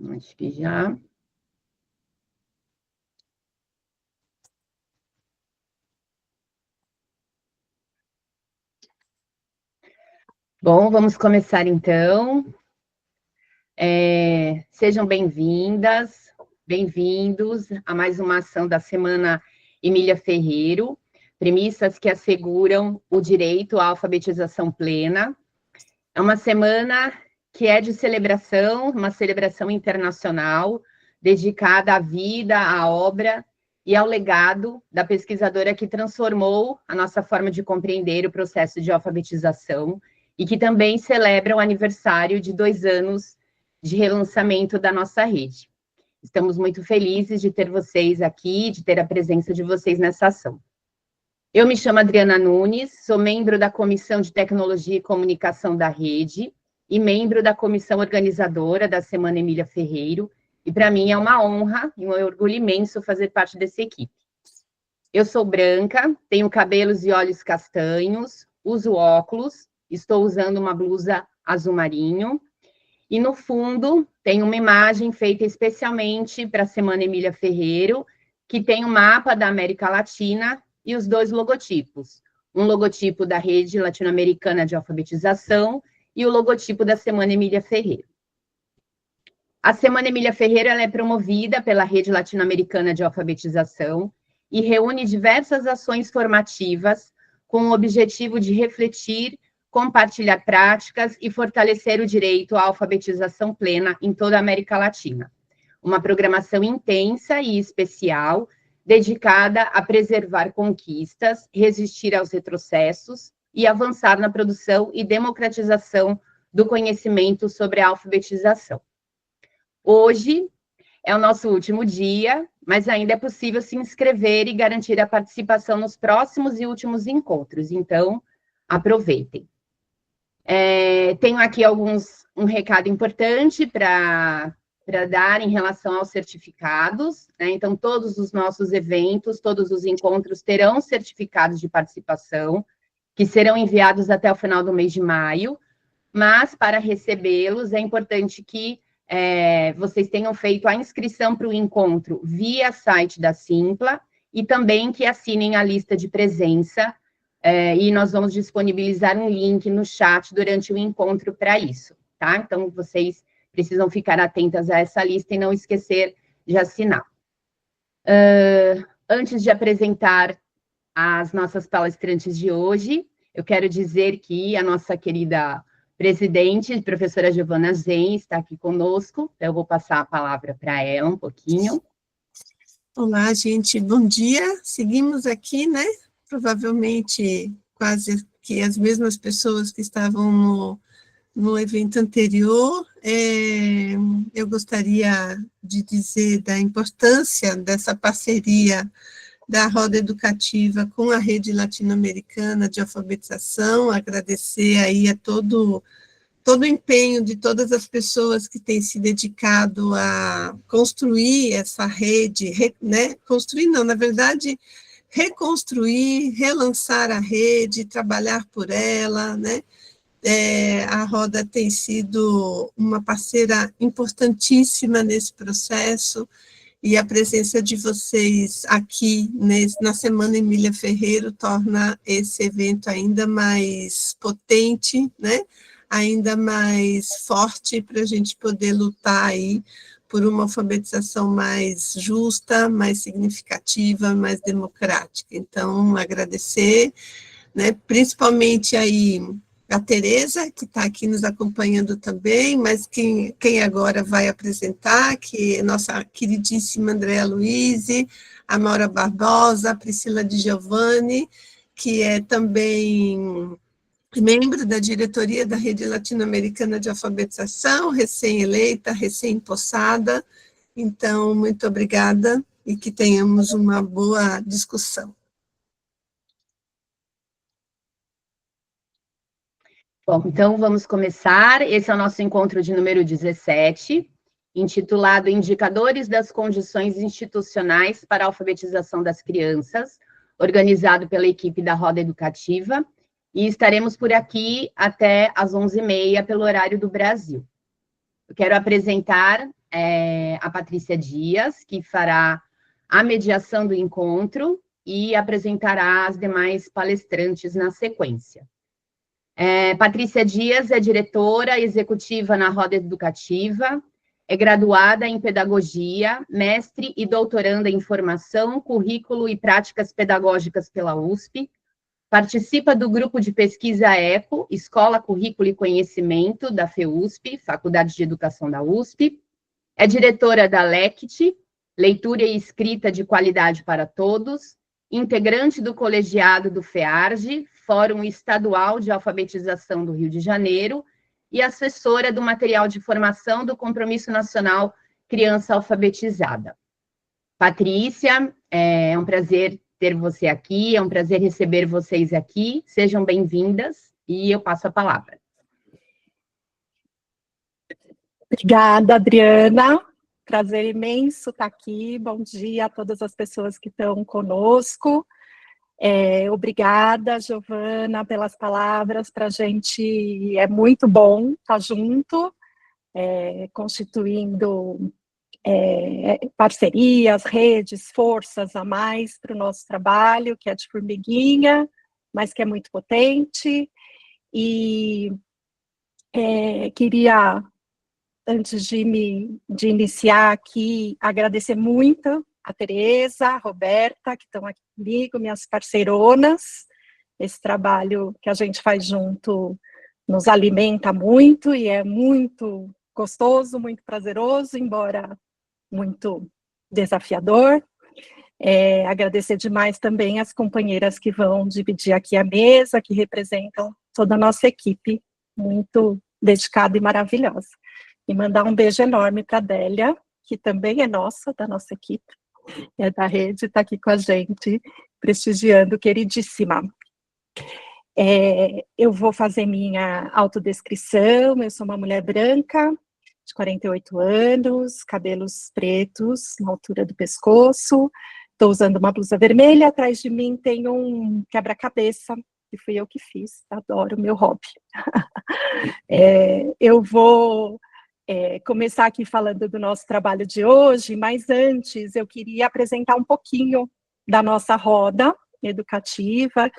Acho que já. Bom, vamos começar então. Sejam bem-vindas, bem-vindos a mais uma ação da Semana Emília Ferreiro, premissas que asseguram o direito à alfabetização plena. É uma semana que é de celebração, uma celebração internacional, dedicada à vida, à obra e ao legado da pesquisadora que transformou a nossa forma de compreender o processo de alfabetização e que também celebra o aniversário de 2 anos de relançamento da nossa rede. Estamos muito felizes de ter vocês aqui, de ter a presença de vocês nessa ação. Eu me chamo Adriana Nunes, sou membro da Comissão de Tecnologia e Comunicação da Rede e membro da comissão organizadora da Semana Emília Ferreiro, e para mim é uma honra e um orgulho imenso fazer parte dessa equipe. Eu sou branca, tenho cabelos e olhos castanhos, uso óculos, estou usando uma blusa azul marinho, e no fundo tem uma imagem feita especialmente para a Semana Emília Ferreiro, que tem um mapa da América Latina e os 2 logotipos. Um logotipo da Rede Latino-Americana de Alfabetização e o logotipo da Semana Emília Ferreiro. A Semana Emília Ferreiro ela é promovida pela Rede Latino-Americana de Alfabetização e reúne diversas ações formativas com o objetivo de refletir, compartilhar práticas e fortalecer o direito à alfabetização plena em toda a América Latina. Uma programação intensa e especial, dedicada a preservar conquistas, resistir aos retrocessos e avançar na produção e democratização do conhecimento sobre a alfabetização. Hoje é o nosso último dia, mas ainda é possível se inscrever e garantir a participação nos próximos e últimos encontros, então aproveitem. Tenho aqui um recado importante para dar em relação aos certificados, né? Então, todos os nossos eventos, todos os encontros terão certificados de participação, que serão enviados até o final do mês de maio, mas para recebê-los é importante que vocês tenham feito a inscrição para o encontro via site da Simpla e também que assinem a lista de presença, e nós vamos disponibilizar um link no chat durante o encontro para isso, tá? Então, vocês precisam ficar atentas a essa lista e não esquecer de assinar. Antes de apresentar as nossas palestrantes de hoje, eu quero dizer que a nossa querida presidente, professora Giovana Zen, está aqui conosco, então eu vou passar a palavra para ela um pouquinho. Olá, gente, bom dia. Seguimos aqui, né? Provavelmente quase que as mesmas pessoas que estavam no evento anterior. Eu gostaria de dizer da importância dessa parceria da Roda Educativa com a Rede Latino-Americana de Alfabetização, agradecer aí a todo o empenho de todas as pessoas que têm se dedicado a construir essa rede, né? Construir não, na verdade, reconstruir, relançar a rede, trabalhar por ela, né? A Roda tem sido uma parceira importantíssima nesse processo, e a presença de vocês aqui na Semana Emília Ferreiro torna esse evento ainda mais potente, né? Ainda mais forte para a gente poder lutar aí por uma alfabetização mais justa, mais significativa, mais democrática. Então, agradecer, né? Principalmente aí a Tereza, que está aqui nos acompanhando também, mas quem agora vai apresentar, que é nossa queridíssima Andréa Luiz, a Maura Barbosa, a Priscila Di Giovanni, que é também membro da diretoria da Rede Latino-Americana de Alfabetização, recém-eleita, recém-possada. Então, muito obrigada e que tenhamos uma boa discussão. Bom, então vamos começar. Esse é o nosso encontro de número 17, intitulado Indicadores das Condições Institucionais para a Alfabetização das Crianças, organizado pela equipe da Roda Educativa, e estaremos por aqui até às 11h30, pelo horário do Brasil. Eu quero apresentar a Patrícia Dias, que fará a mediação do encontro e apresentará as demais palestrantes na sequência. Patrícia Dias é diretora executiva na Roda Educativa, é graduada em Pedagogia, mestre e doutoranda em Formação, Currículo e Práticas Pedagógicas pela USP, participa do grupo de pesquisa ECO, Escola, Currículo e Conhecimento, da FEUSP, Faculdade de Educação da USP, é diretora da LECT, Leitura e Escrita de Qualidade para Todos, integrante do colegiado do FEARGE, Fórum Estadual de Alfabetização do Rio de Janeiro, e assessora do material de formação do Compromisso Nacional Criança Alfabetizada. Patrícia, é um prazer ter você aqui, é um prazer receber vocês aqui, sejam bem-vindas, e eu passo a palavra. Obrigada, Adriana, prazer imenso estar aqui, bom dia a todas as pessoas que estão conosco. Obrigada, Giovana, pelas palavras, para a gente é muito bom estar junto, constituindo parcerias, redes, forças a mais para o nosso trabalho, que é de formiguinha, mas que é muito potente, e queria, antes de iniciar aqui, agradecer muito a Tereza, a Roberta, que estão aqui comigo, minhas parceironas. Esse trabalho que a gente faz junto nos alimenta muito e é muito gostoso, muito prazeroso, embora muito desafiador. Agradecer demais também as companheiras que vão dividir aqui a mesa, que representam toda a nossa equipe, muito dedicada e maravilhosa. E mandar um beijo enorme para a Délia, que também é nossa, da nossa equipe, é da rede, está aqui com a gente, prestigiando, queridíssima. Eu vou fazer minha autodescrição. Eu sou uma mulher branca, de 48 anos, cabelos pretos, na altura do pescoço, estou usando uma blusa vermelha, atrás de mim tem um quebra-cabeça, que fui eu que fiz, adoro o meu hobby. Eu vou começar aqui falando do nosso trabalho de hoje, mas antes eu queria apresentar um pouquinho da nossa roda educativa,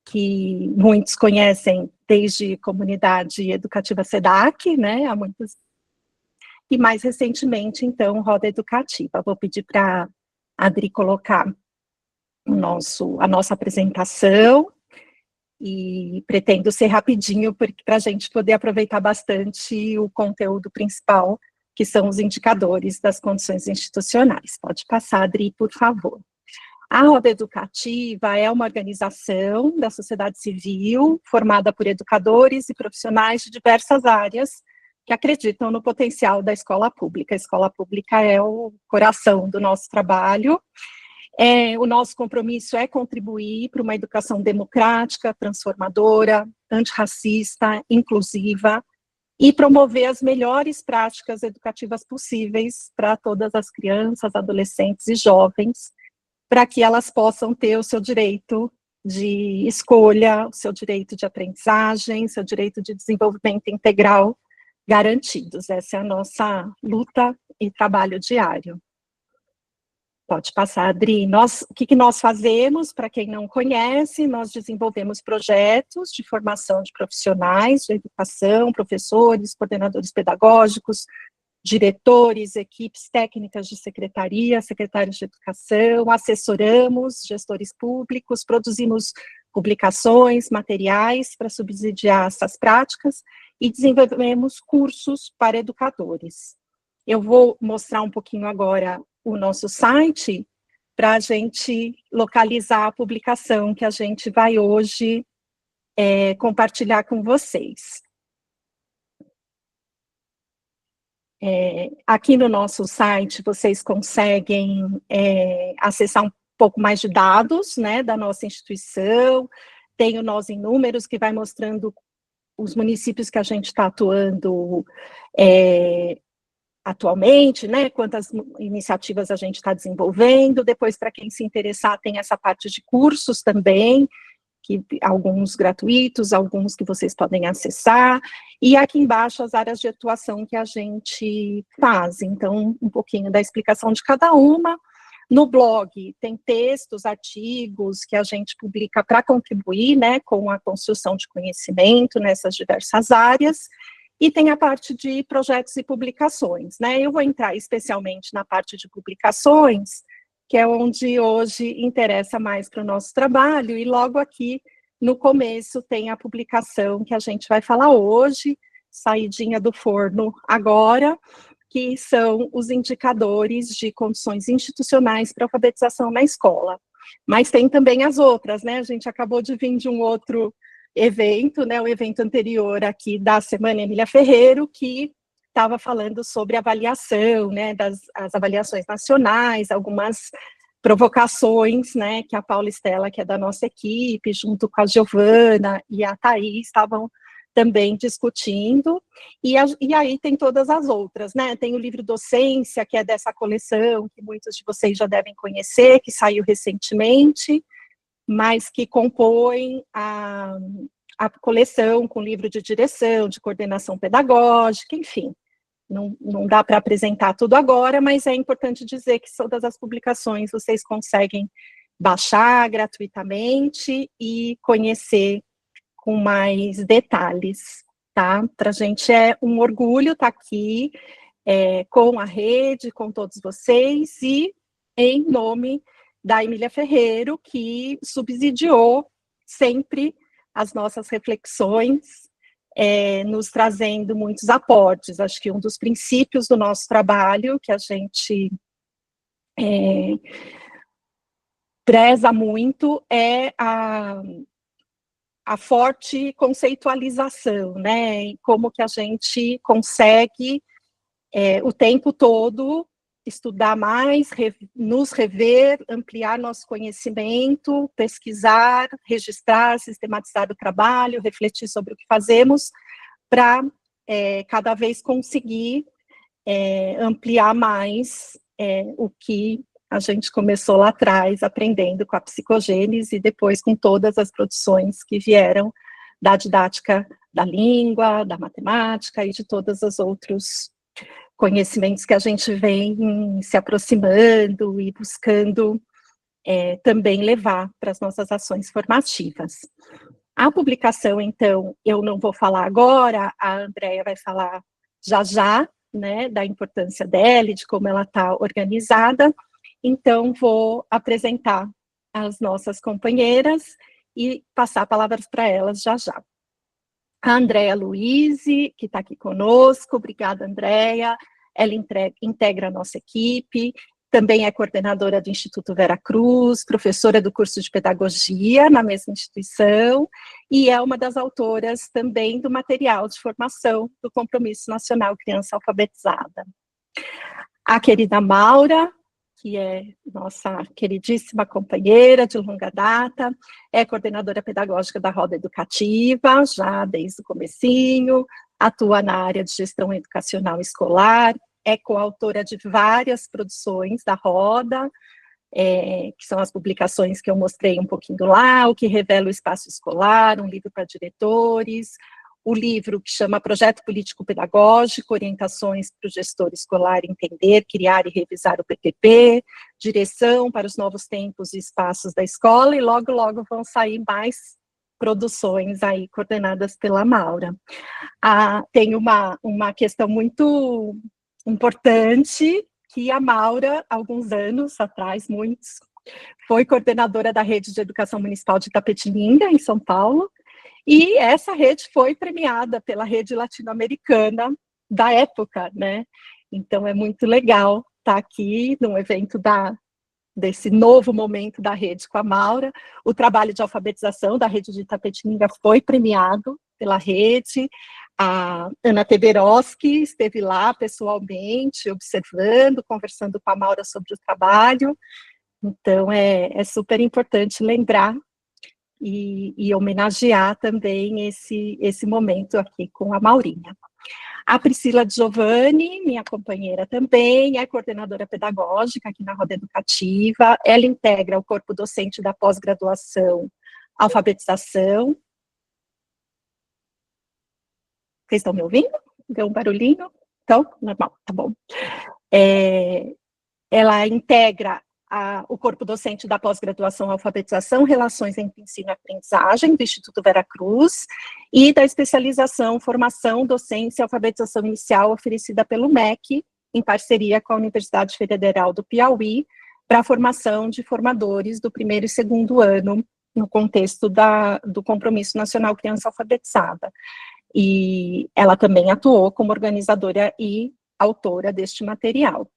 que muitos conhecem desde comunidade educativa SEDAC, né, há muitos, e mais recentemente, então, roda educativa. Vou pedir para a Adri colocar a nossa apresentação, e pretendo ser rapidinho, para a gente poder aproveitar bastante o conteúdo principal, que são os indicadores das condições institucionais. Pode passar, Adri, por favor. A Roda Educativa é uma organização da sociedade civil, formada por educadores e profissionais de diversas áreas, que acreditam no potencial da escola pública. A escola pública é o coração do nosso trabalho. O nosso compromisso é contribuir para uma educação democrática, transformadora, antirracista, inclusiva, e promover as melhores práticas educativas possíveis para todas as crianças, adolescentes e jovens, para que elas possam ter o seu direito de escolha, o seu direito de aprendizagem, seu direito de desenvolvimento integral garantidos. Essa é a nossa luta e trabalho diário. Pode passar, Adri. O que nós fazemos, para quem não conhece, nós desenvolvemos projetos de formação de profissionais de educação, professores, coordenadores pedagógicos, diretores, equipes técnicas de secretaria, secretários de educação, assessoramos gestores públicos, produzimos publicações, materiais para subsidiar essas práticas e desenvolvemos cursos para educadores. Eu vou mostrar um pouquinho agora o nosso site para a gente localizar a publicação que a gente vai hoje compartilhar com vocês. Aqui no nosso site vocês conseguem acessar um pouco mais de dados, né, da nossa instituição. Tem o Nós em Números, que vai mostrando os municípios que a gente está atuando atualmente, né, quantas iniciativas a gente está desenvolvendo. Depois, para quem se interessar, tem essa parte de cursos também, alguns gratuitos, alguns que vocês podem acessar, e aqui embaixo as áreas de atuação que a gente faz. Então, um pouquinho da explicação de cada uma. No blog tem textos, artigos que a gente publica para contribuir, né, com a construção de conhecimento nessas diversas áreas, e tem a parte de projetos e publicações, né. Eu vou entrar especialmente na parte de publicações, que é onde hoje interessa mais para o nosso trabalho, e logo aqui no começo tem a publicação que a gente vai falar hoje, saidinha do forno agora, que são os indicadores de condições institucionais para alfabetização na escola. Mas tem também as outras, né? A gente acabou de vir de um outro evento, né? O evento anterior aqui da Semana Emília Ferreiro, que estava falando sobre avaliação, né? As avaliações nacionais, algumas provocações, né? Que a Paula Estela, que é da nossa equipe, junto com a Giovana e a Thaís, estavam também discutindo, e aí tem todas as outras, né, tem o livro Docência, que é dessa coleção, que muitos de vocês já devem conhecer, que saiu recentemente, mas que compõe a coleção com livro de direção, de coordenação pedagógica, enfim, não dá para apresentar tudo agora, mas é importante dizer que todas as publicações vocês conseguem baixar gratuitamente e conhecer com mais detalhes, tá? Para a gente é um orgulho estar aqui com a rede, com todos vocês, e em nome da Emília Ferreiro, que subsidiou sempre as nossas reflexões, nos trazendo muitos aportes. Acho que um dos princípios do nosso trabalho, que a gente preza muito, é a forte conceitualização, né, e como que a gente consegue o tempo todo estudar mais, nos rever, ampliar nosso conhecimento, pesquisar, registrar, sistematizar o trabalho, refletir sobre o que fazemos, para cada vez conseguir ampliar mais o que a gente começou lá atrás, aprendendo com a psicogênese, e depois com todas as produções que vieram da didática da língua, da matemática e de todos os outros conhecimentos que a gente vem se aproximando e buscando também levar para as nossas ações formativas. A publicação, então, eu não vou falar agora, a Andréia vai falar já, né, da importância dela e de como ela está organizada. Então, vou apresentar as nossas companheiras e passar palavras para elas já. A Andréia Luiz, que está aqui conosco, obrigada, Andréia. Ela integra a nossa equipe, também é coordenadora do Instituto Vera Cruz, professora do curso de Pedagogia na mesma instituição, e é uma das autoras também do material de formação do Compromisso Nacional Criança Alfabetizada. A querida Maura, que é nossa queridíssima companheira de longa data, é coordenadora pedagógica da Roda Educativa, já desde o comecinho, atua na área de gestão educacional escolar, é coautora de várias produções da Roda, que são as publicações que eu mostrei um pouquinho lá, o que revela o espaço escolar, um livro para diretores, o livro que chama Projeto Político Pedagógico, Orientações para o Gestor Escolar Entender, Criar e Revisar o PPP, Direção para os Novos Tempos e Espaços da Escola, e logo vão sair mais produções aí coordenadas pela Maura. Tem uma questão muito importante, que a Maura, alguns anos atrás, muitos, foi coordenadora da Rede de Educação Municipal de Itapetininga, em São Paulo, e essa rede foi premiada pela rede latino-americana da época, né? Então é muito legal estar aqui num evento desse novo momento da rede com a Maura. O trabalho de alfabetização da rede de Itapetininga foi premiado pela rede. A Ana Teberoski esteve lá pessoalmente, observando, conversando com a Maura sobre o trabalho. Então é super importante lembrar e homenagear também esse momento aqui com a Maurinha. A Priscila Giovanni, minha companheira também, é coordenadora pedagógica aqui na Roda Educativa, ela integra o corpo docente da pós-graduação alfabetização. Vocês estão me ouvindo? Deu um barulhinho? Então, normal, tá bom. Ela integra o corpo docente da pós-graduação Alfabetização, Relações entre Ensino e Aprendizagem, do Instituto Veracruz, e da especialização Formação, Docência e Alfabetização Inicial, oferecida pelo MEC, em parceria com a Universidade Federal do Piauí, para a formação de formadores do primeiro e segundo ano, no contexto do Compromisso Nacional Criança Alfabetizada. E ela também atuou como organizadora e autora deste material.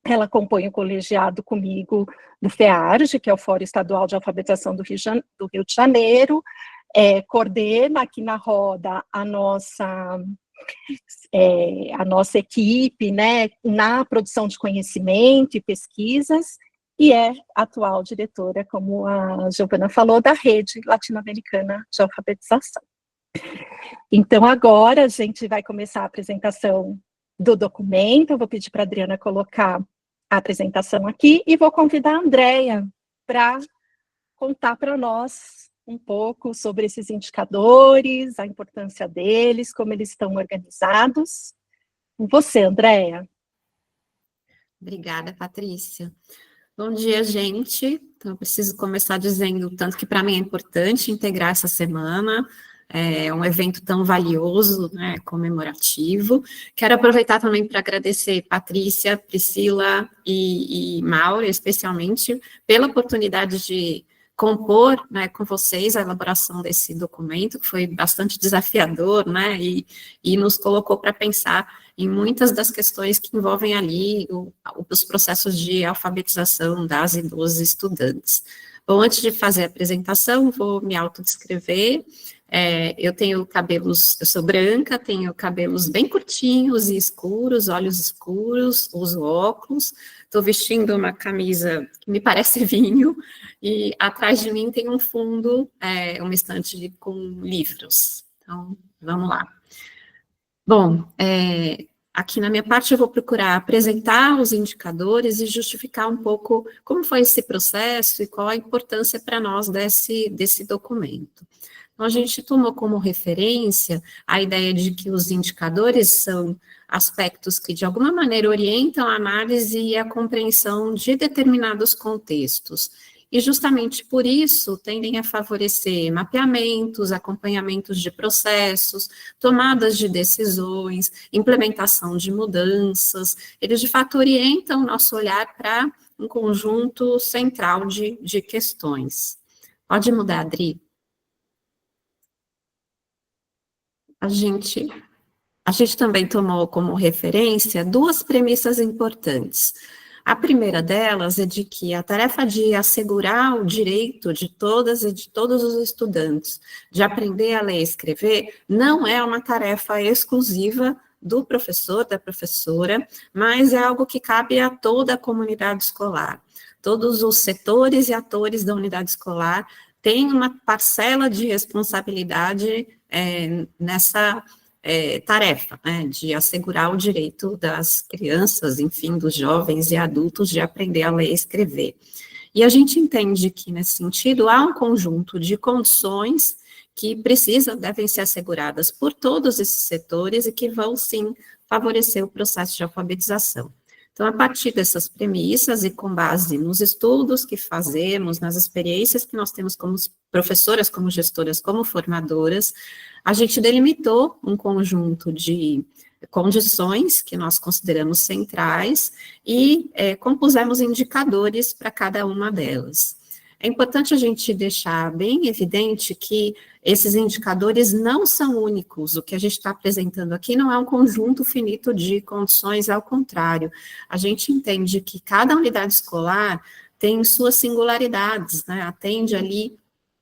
Ela compõe o colegiado comigo do FEARJ, que é o Fórum Estadual de Alfabetização do Rio de Janeiro, coordena aqui na roda a nossa equipe, né, na produção de conhecimento e pesquisas, e é atual diretora, como a Giovana falou, da Rede Latino-Americana de Alfabetização. Então, agora a gente vai começar a apresentação do documento. Eu vou pedir para a Adriana colocar a apresentação aqui e vou convidar a Andréia para contar para nós um pouco sobre esses indicadores, a importância deles, como eles estão organizados. Com você, Andréia. Obrigada, Patrícia. Bom dia, gente. Então, eu preciso começar dizendo o tanto que para mim é importante integrar essa semana. É um evento tão valioso, né, comemorativo. Quero aproveitar também para agradecer Patrícia, Priscila e Maura, especialmente, pela oportunidade de compor, né, com vocês a elaboração desse documento, que foi bastante desafiador, né, e nos colocou para pensar em muitas das questões que envolvem ali os processos de alfabetização das e dos estudantes. Bom, antes de fazer a apresentação, vou me autodescrever. Eu sou branca, tenho cabelos bem curtinhos e escuros, olhos escuros, uso óculos, estou vestindo uma camisa que me parece vinho, e atrás de mim tem um fundo, uma estante com livros. Então, vamos lá. Bom, aqui na minha parte eu vou procurar apresentar os indicadores e justificar um pouco como foi esse processo e qual a importância para nós desse documento. Então, a gente tomou como referência a ideia de que os indicadores são aspectos que, de alguma maneira, orientam a análise e a compreensão de determinados contextos. E, justamente por isso, tendem a favorecer mapeamentos, acompanhamentos de processos, tomadas de decisões, implementação de mudanças. Eles, de fato, orientam o nosso olhar para um conjunto central de questões. Pode mudar, Adri? A gente também tomou como referência duas premissas importantes. A primeira delas é de que a tarefa de assegurar o direito de todas e de todos os estudantes de aprender a ler e escrever não é uma tarefa exclusiva do professor, da professora, mas é algo que cabe a toda a comunidade escolar. Todos os setores e atores da unidade escolar têm uma parcela de responsabilidade nessa tarefa, né, de assegurar o direito das crianças, enfim, dos jovens e adultos de aprender a ler e escrever. E a gente entende que, nesse sentido, há um conjunto de condições que devem ser asseguradas por todos esses setores e que vão, sim, favorecer o processo de alfabetização. Então, a partir dessas premissas e com base nos estudos que fazemos, nas experiências que nós temos como professoras, como gestoras, como formadoras, a gente delimitou um conjunto de condições que nós consideramos centrais e compusemos indicadores para cada uma delas. É importante a gente deixar bem evidente que esses indicadores não são únicos. O que a gente está apresentando aqui não é um conjunto finito de condições, ao contrário. A gente entende que cada unidade escolar tem suas singularidades, né? Atende ali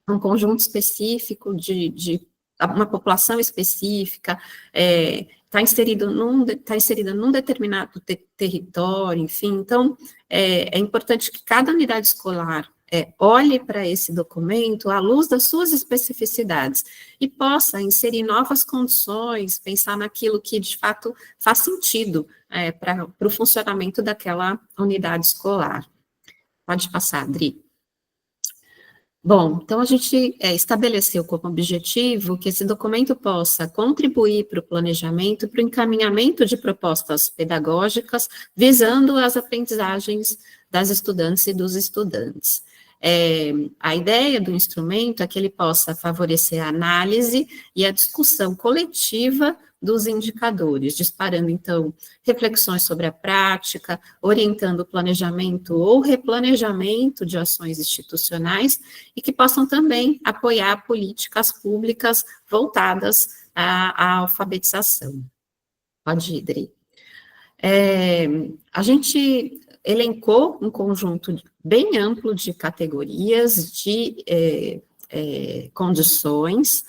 um conjunto específico de uma população específica, está inserida num determinado território, enfim. Então, é importante que cada unidade escolar olhe para esse documento à luz das suas especificidades e possa inserir novas condições, pensar naquilo que, de fato, faz sentido para o funcionamento daquela unidade escolar. Pode passar, Adri. Bom, então a gente estabeleceu como objetivo que esse documento possa contribuir para o planejamento, para o encaminhamento de propostas pedagógicas, visando as aprendizagens das estudantes e dos estudantes. A ideia do instrumento é que ele possa favorecer a análise e a discussão coletiva dos indicadores, disparando, então, reflexões sobre a prática, orientando o planejamento ou replanejamento de ações institucionais e que possam também apoiar políticas públicas voltadas à alfabetização. Pode ir, Dri. A gente elencou um conjunto bem amplo de categorias, de condições,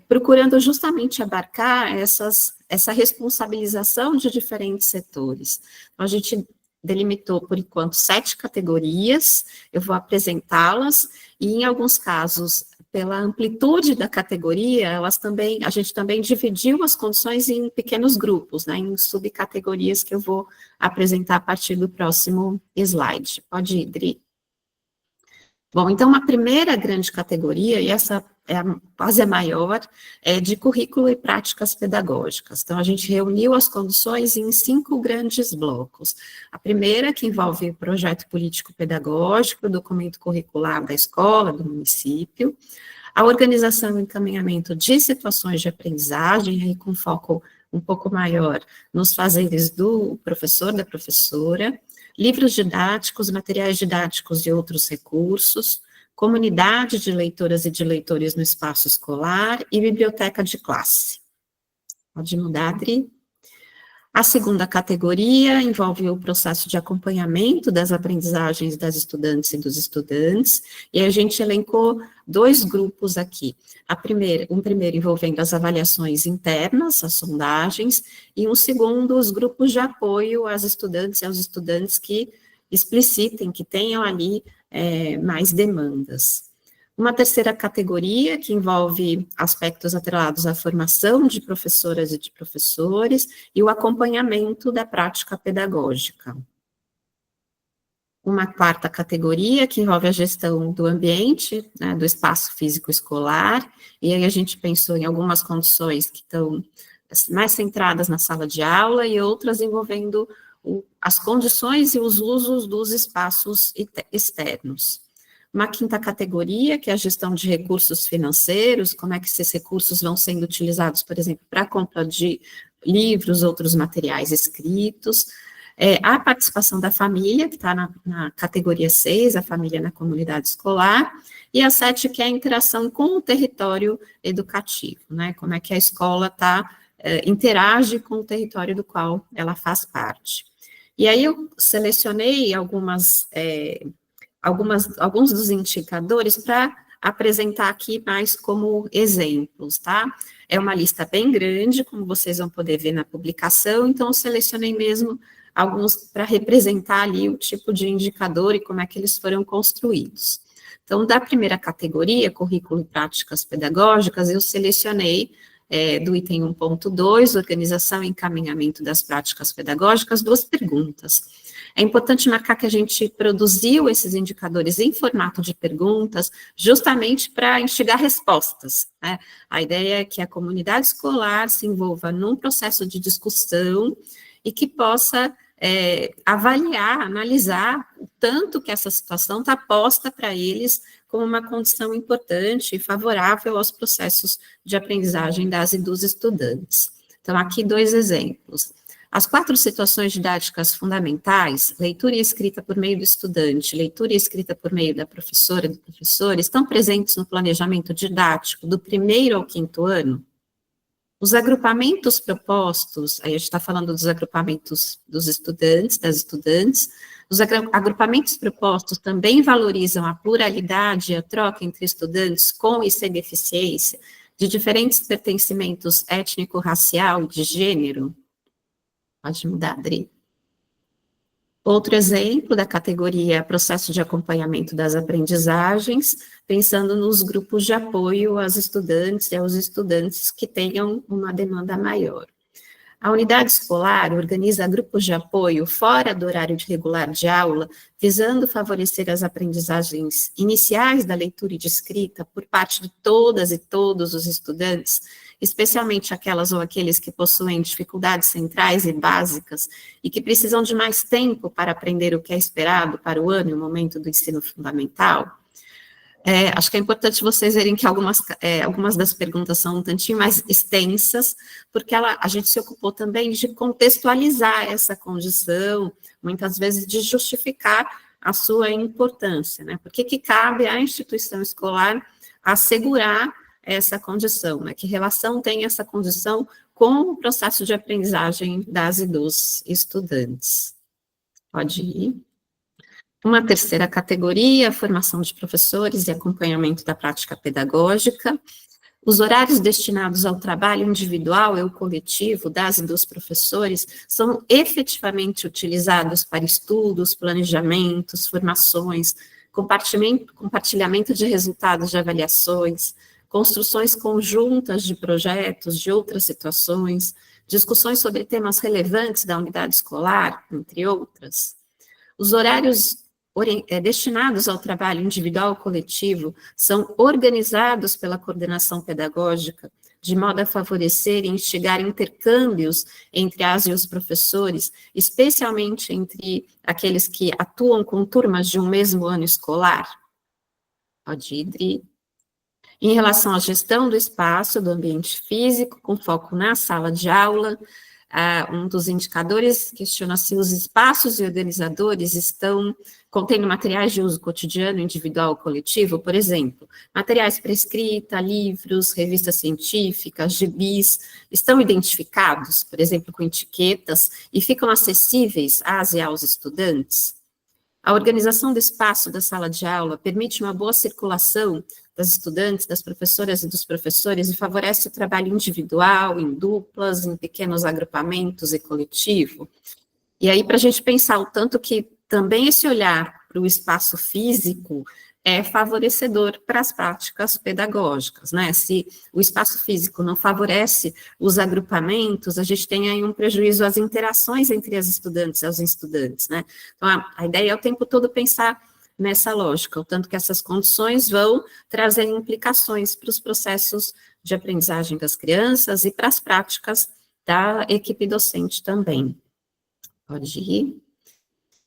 procurando justamente abarcar essa responsabilização de diferentes setores. Então, a gente delimitou, por enquanto, 7 categorias, eu vou apresentá-las, e em alguns casos, pela amplitude da categoria, a gente também dividiu as condições em pequenos grupos, né, em subcategorias que eu vou apresentar a partir do próximo slide. Pode ir, Dri. Bom, então, a primeira grande categoria, e essa quase a maior, é de currículo e práticas pedagógicas. Então, a gente reuniu as condições em 5 grandes blocos. A primeira, que envolve o projeto político-pedagógico, o documento curricular da escola, do município, a organização e encaminhamento de situações de aprendizagem, aí com foco um pouco maior nos fazeres do professor, da professora, livros didáticos, materiais didáticos e outros recursos, comunidade de leitoras e de leitores no espaço escolar e biblioteca de classe. Pode mudar, Adri. A segunda categoria envolve o processo de acompanhamento das aprendizagens das estudantes e dos estudantes, e a gente elencou 2 grupos aqui. Um primeiro envolvendo as avaliações internas, as sondagens, e um segundo, os grupos de apoio às estudantes e aos estudantes que explicitem, que tenham ali mais demandas. Uma terceira categoria, que envolve aspectos atrelados à formação de professoras e de professores e o acompanhamento da prática pedagógica. Uma quarta categoria, que envolve a gestão do ambiente, né, do espaço físico escolar, e aí a gente pensou em algumas condições que estão mais centradas na sala de aula e outras envolvendo as condições e os usos dos espaços externos. Uma quinta categoria, que é a gestão de recursos financeiros, como é que esses recursos vão sendo utilizados, por exemplo, para a compra de livros, outros materiais escritos, a participação da família, que está na categoria 6, a família na comunidade escolar, e a 7, que é a interação com o território educativo, né, como é que a escola interage com o território do qual ela faz parte. E aí eu selecionei alguns dos indicadores para apresentar aqui mais como exemplos, tá? É uma lista bem grande, como vocês vão poder ver na publicação, então eu selecionei mesmo alguns para representar ali o tipo de indicador e como é que eles foram construídos. Então, da primeira categoria, currículo e práticas pedagógicas, eu selecionei do item 1.2, organização e encaminhamento das práticas pedagógicas, 2 perguntas. É importante marcar que a gente produziu esses indicadores em formato de perguntas, justamente para instigar respostas, né? A ideia é que a comunidade escolar se envolva num processo de discussão e que possa avaliar, analisar o tanto que essa situação está posta para eles como uma condição importante e favorável aos processos de aprendizagem das e dos estudantes. Então, aqui 2 exemplos. As 4 situações didáticas fundamentais, leitura e escrita por meio do estudante, leitura e escrita por meio da professora e do professor, estão presentes no planejamento didático do 1º ao 5º ano? Os agrupamentos propostos, aí a gente está falando dos agrupamentos dos estudantes, das estudantes, os agrupamentos propostos também valorizam a pluralidade e a troca entre estudantes com e sem deficiência, de diferentes pertencimentos étnico-racial e de gênero? Pode mudar, Adri. Outro exemplo da categoria processo de acompanhamento das aprendizagens, pensando nos grupos de apoio às estudantes e aos estudantes que tenham uma demanda maior. A unidade escolar organiza grupos de apoio fora do horário regular de aula, visando favorecer as aprendizagens iniciais da leitura e de escrita por parte de todas e todos os estudantes, especialmente aquelas ou aqueles que possuem dificuldades centrais e básicas e que precisam de mais tempo para aprender o que é esperado para o ano e o momento do ensino fundamental. Acho que é importante vocês verem que algumas das perguntas são um tantinho mais extensas, porque a gente se ocupou também de contextualizar essa condição, muitas vezes de justificar a sua importância, né? Por que cabe à instituição escolar assegurar essa condição, né? Que relação tem essa condição com o processo de aprendizagem das e dos estudantes? Pode ir. Uma terceira categoria, formação de professores e acompanhamento da prática pedagógica. Os horários destinados ao trabalho individual e ao coletivo das e dos professores são efetivamente utilizados para estudos, planejamentos, formações, compartilhamento de resultados de avaliações, construções conjuntas de projetos, de outras situações, discussões sobre temas relevantes da unidade escolar, entre outras. Os horários destinados ao trabalho individual ou coletivo são organizados pela coordenação pedagógica, de modo a favorecer e instigar intercâmbios entre as e os professores, especialmente entre aqueles que atuam com turmas de um mesmo ano escolar. Pode ir, Dri. Em relação à gestão do espaço, do ambiente físico, com foco na sala de aula, um dos indicadores questiona se os espaços e organizadores estão contendo materiais de uso cotidiano, individual ou coletivo, por exemplo, materiais para escrita, livros, revistas científicas, gibis, estão identificados, por exemplo, com etiquetas, e ficam acessíveis às e aos estudantes. A organização do espaço da sala de aula permite uma boa circulação das estudantes, das professoras e dos professores e favorece o trabalho individual, em duplas, em pequenos agrupamentos e coletivo. E aí, para a gente pensar o tanto que também esse olhar para o espaço físico é favorecedor para as práticas pedagógicas, né? Se o espaço físico não favorece os agrupamentos, a gente tem aí um prejuízo às interações entre as estudantes e os estudantes, né? Então, a ideia é o tempo todo pensar nessa lógica, o tanto que essas condições vão trazer implicações para os processos de aprendizagem das crianças e para as práticas da equipe docente também. Pode ir.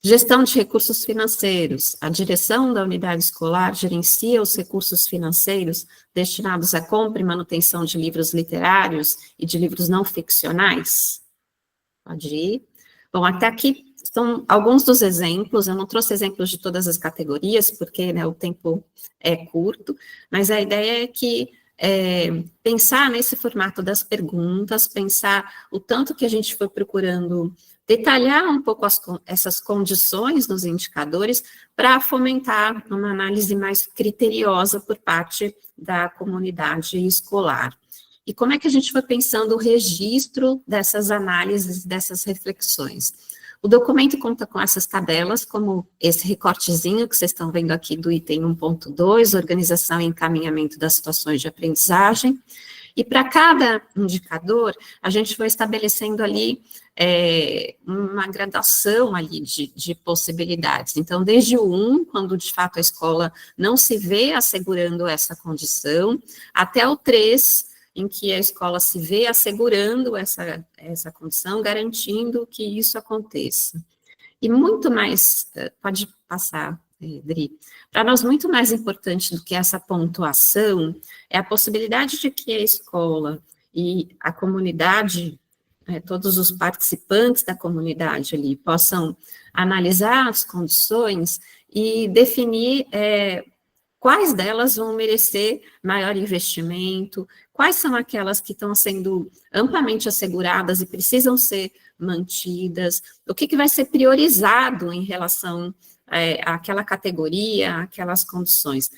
Gestão de recursos financeiros. A direção da unidade escolar gerencia os recursos financeiros destinados à compra e manutenção de livros literários e de livros não ficcionais. Pode ir. Bom, até aqui são alguns dos exemplos, eu não trouxe exemplos de todas as categorias, porque, né, o tempo é curto, mas a ideia é que pensar nesse formato das perguntas, pensar o tanto que a gente foi procurando detalhar um pouco essas condições nos indicadores para fomentar uma análise mais criteriosa por parte da comunidade escolar. E como é que a gente foi pensando o registro dessas análises, dessas reflexões? O documento conta com essas tabelas, como esse recortezinho que vocês estão vendo aqui do item 1.2, organização e encaminhamento das situações de aprendizagem, e para cada indicador, a gente foi estabelecendo ali uma gradação ali de possibilidades. Então, desde o 1, quando de fato a escola não se vê assegurando essa condição, até o 3, em que a escola se vê assegurando essa condição, garantindo que isso aconteça. E muito mais, pode passar, Dri, para nós muito mais importante do que essa pontuação é a possibilidade de que a escola e a comunidade, todos os participantes da comunidade ali, possam analisar as condições e definir quais delas vão merecer maior investimento, quais são aquelas que estão sendo amplamente asseguradas e precisam ser mantidas, o que vai ser priorizado em relação àquela categoria, aquelas condições,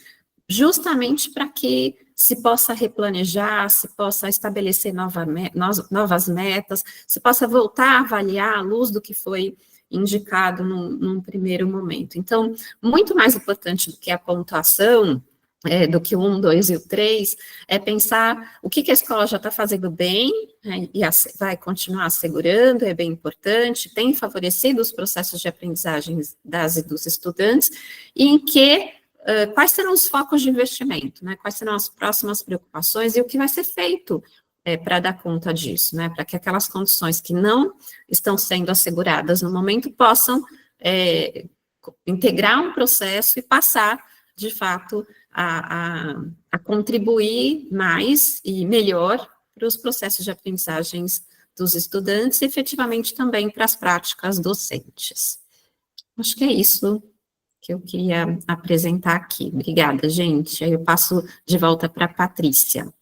justamente para que se possa replanejar, se possa estabelecer novas metas, se possa voltar a avaliar à luz do que foi indicado num primeiro momento. Então, muito mais importante do que a pontuação do que o 1, 2 e o 3, é pensar o que a escola já está fazendo bem, né, e vai continuar assegurando, é bem importante, tem favorecido os processos de aprendizagem das e dos estudantes, e em que, quais serão os focos de investimento, né, quais serão as próximas preocupações e o que vai ser feito para dar conta disso, né, para que aquelas condições que não estão sendo asseguradas no momento possam integrar um processo e passar, de fato, a contribuir mais e melhor para os processos de aprendizagens dos estudantes e, efetivamente, também para as práticas docentes. Acho que é isso que eu queria apresentar aqui. Obrigada, gente. Aí eu passo de volta para a Patrícia.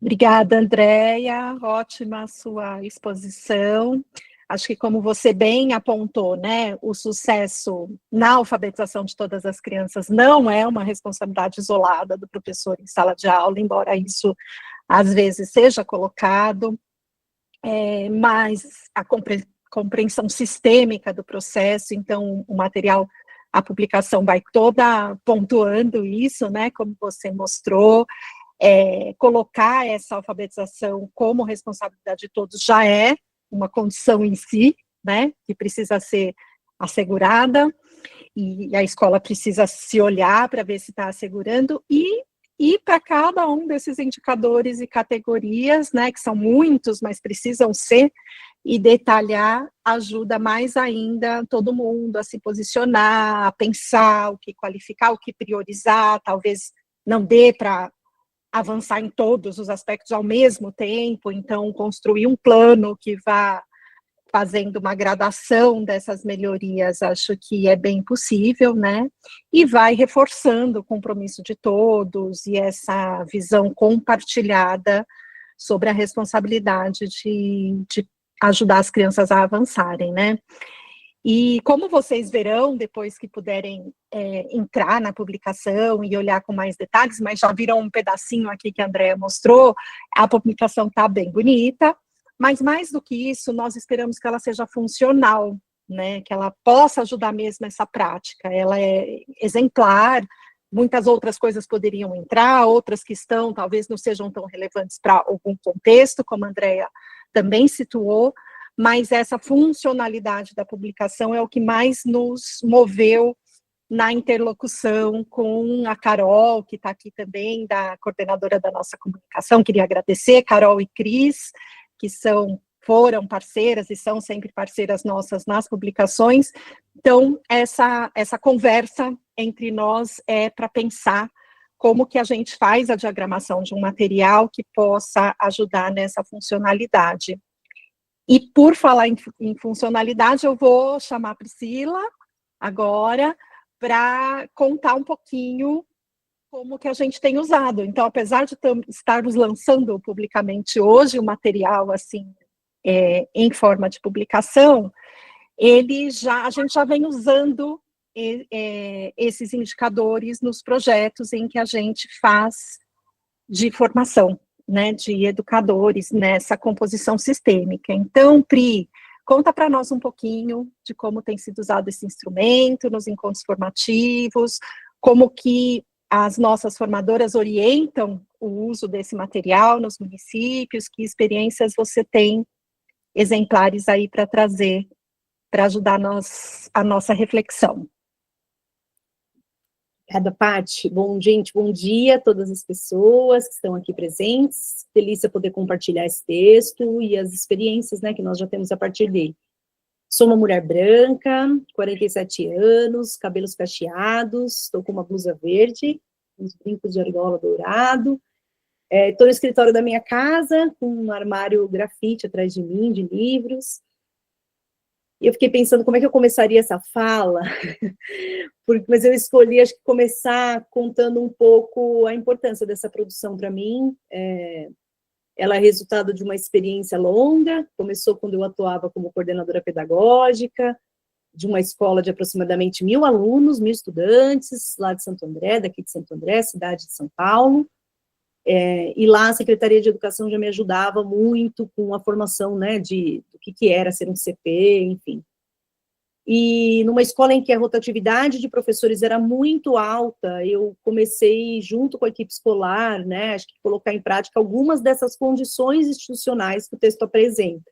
Obrigada, Andréia. Ótima a sua exposição. Acho que, como você bem apontou, né, o sucesso na alfabetização de todas as crianças não é uma responsabilidade isolada do professor em sala de aula, embora isso às vezes seja colocado, mas a compreensão sistêmica do processo, então o material, a publicação vai toda pontuando isso, né, como você mostrou. Colocar essa alfabetização como responsabilidade de todos já é uma condição em si, né, que precisa ser assegurada, e a escola precisa se olhar para ver se está assegurando, e para cada um desses indicadores e categorias, né, que são muitos, mas precisam ser, e detalhar ajuda mais ainda todo mundo a se posicionar, a pensar o que qualificar, o que priorizar, talvez não dê para avançar em todos os aspectos ao mesmo tempo, então construir um plano que vá fazendo uma gradação dessas melhorias, acho que é bem possível, né? E vai reforçando o compromisso de todos e essa visão compartilhada sobre a responsabilidade de ajudar as crianças a avançarem, né? E como vocês verão, depois que puderem entrar na publicação e olhar com mais detalhes, mas já viram um pedacinho aqui que a Andréia mostrou, a publicação está bem bonita, mas mais do que isso, nós esperamos que ela seja funcional, né, que ela possa ajudar mesmo essa prática. Ela é exemplar, muitas outras coisas poderiam entrar, outras que estão, talvez não sejam tão relevantes para algum contexto, como a Andréia também situou, mas essa funcionalidade da publicação é o que mais nos moveu na interlocução com a Carol, que está aqui também, da coordenadora da nossa comunicação. Queria agradecer, Carol e Cris, que foram parceiras e são sempre parceiras nossas nas publicações. Então, essa conversa entre nós é para pensar como que a gente faz a diagramação de um material que possa ajudar nessa funcionalidade. E por falar em funcionalidade, eu vou chamar a Priscila agora para contar um pouquinho como que a gente tem usado. Então, apesar de estarmos lançando publicamente hoje o material assim, em forma de publicação, a gente já vem usando esses indicadores nos projetos em que a gente faz de formação, né, de educadores nessa composição sistêmica. Então, Pri, conta para nós um pouquinho de como tem sido usado esse instrumento nos encontros formativos, como que as nossas formadoras orientam o uso desse material nos municípios, que experiências você tem exemplares aí para trazer, para ajudar a nossa reflexão. Obrigada, Paty. Bom, gente, bom dia a todas as pessoas que estão aqui presentes. Delícia poder compartilhar esse texto e as experiências, né, que nós já temos a partir dele. Sou uma mulher branca, 47 anos, cabelos cacheados, estou com uma blusa verde, uns brincos de argola dourado. Estou no escritório da minha casa, com um armário grafite atrás de mim, de livros. E eu fiquei pensando como é que eu começaria essa fala, mas eu escolhi, acho que, começar contando um pouco a importância dessa produção para mim. Ela é resultado de uma experiência longa, começou quando eu atuava como coordenadora pedagógica, de uma escola de aproximadamente 1.000 alunos, 1.000 estudantes, lá de Santo André, daqui de Santo André, cidade de São Paulo. E lá a Secretaria de Educação já me ajudava muito com a formação, né, do que era ser um CP, enfim. e numa escola em que a rotatividade de professores era muito alta, eu comecei, junto com a equipe escolar, né, acho que colocar em prática algumas dessas condições institucionais que o texto apresenta.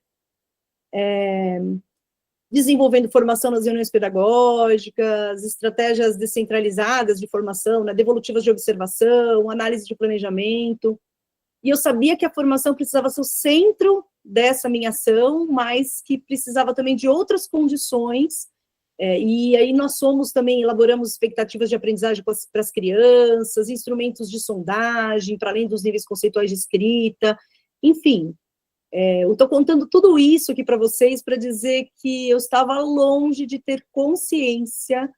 Desenvolvendo formação nas reuniões pedagógicas, estratégias descentralizadas de formação, né, devolutivas de observação, análise de planejamento, e eu sabia que a formação precisava ser o centro dessa minha ação, mas que precisava também de outras condições, e aí nós elaboramos expectativas de aprendizagem para as crianças, instrumentos de sondagem, para além dos níveis conceituais de escrita, enfim. Eu estou contando tudo isso aqui para vocês para dizer que eu estava longe de ter consciência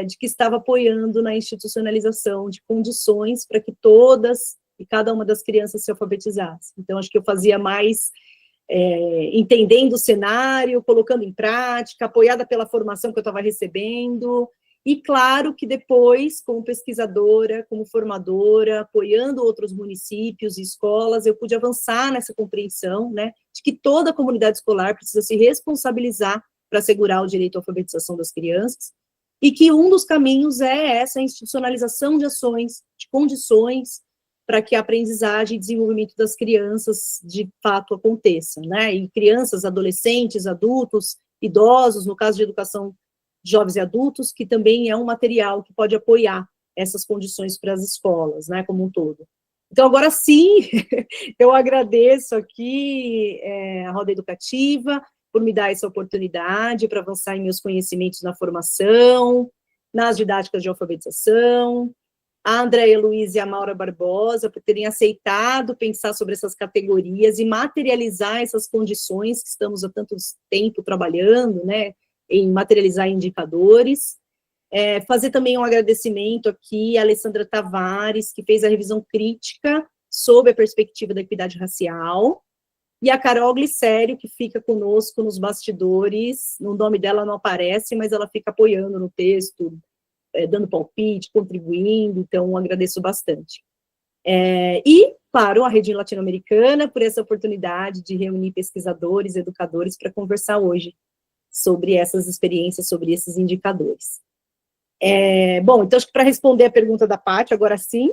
de que estava apoiando na institucionalização de condições para que todas e cada uma das crianças se alfabetizasse. Então, acho que eu fazia mais entendendo o cenário, colocando em prática, apoiada pela formação que eu estava recebendo, e claro que depois, como pesquisadora, como formadora, apoiando outros municípios e escolas, eu pude avançar nessa compreensão, né, de que toda a comunidade escolar precisa se responsabilizar para assegurar o direito à alfabetização das crianças, e que um dos caminhos é essa institucionalização de ações, de condições, para que a aprendizagem e desenvolvimento das crianças, de fato, aconteça, né, e crianças, adolescentes, adultos, idosos, no caso de educação de jovens e adultos, que também é um material que pode apoiar essas condições para as escolas, né, como um todo. Então, agora sim, eu agradeço aqui a Roda Educativa por me dar essa oportunidade para avançar em meus conhecimentos na formação, nas didáticas de alfabetização, a Andréia Luiz e a Maura Barbosa por terem aceitado pensar sobre essas categorias e materializar essas condições que estamos há tanto tempo trabalhando, né, em materializar indicadores. Fazer também um agradecimento aqui à Alessandra Tavares, que fez a revisão crítica sob a perspectiva da equidade racial, e a Carol Glicério, que fica conosco nos bastidores, o nome dela não aparece, mas ela fica apoiando no texto, dando palpite, contribuindo, então agradeço bastante. E, claro, a Rede Latino-Americana por essa oportunidade de reunir pesquisadores, educadores, para conversar hoje sobre essas experiências, sobre esses indicadores. Bom, então, acho que para responder a pergunta da Paty, agora sim,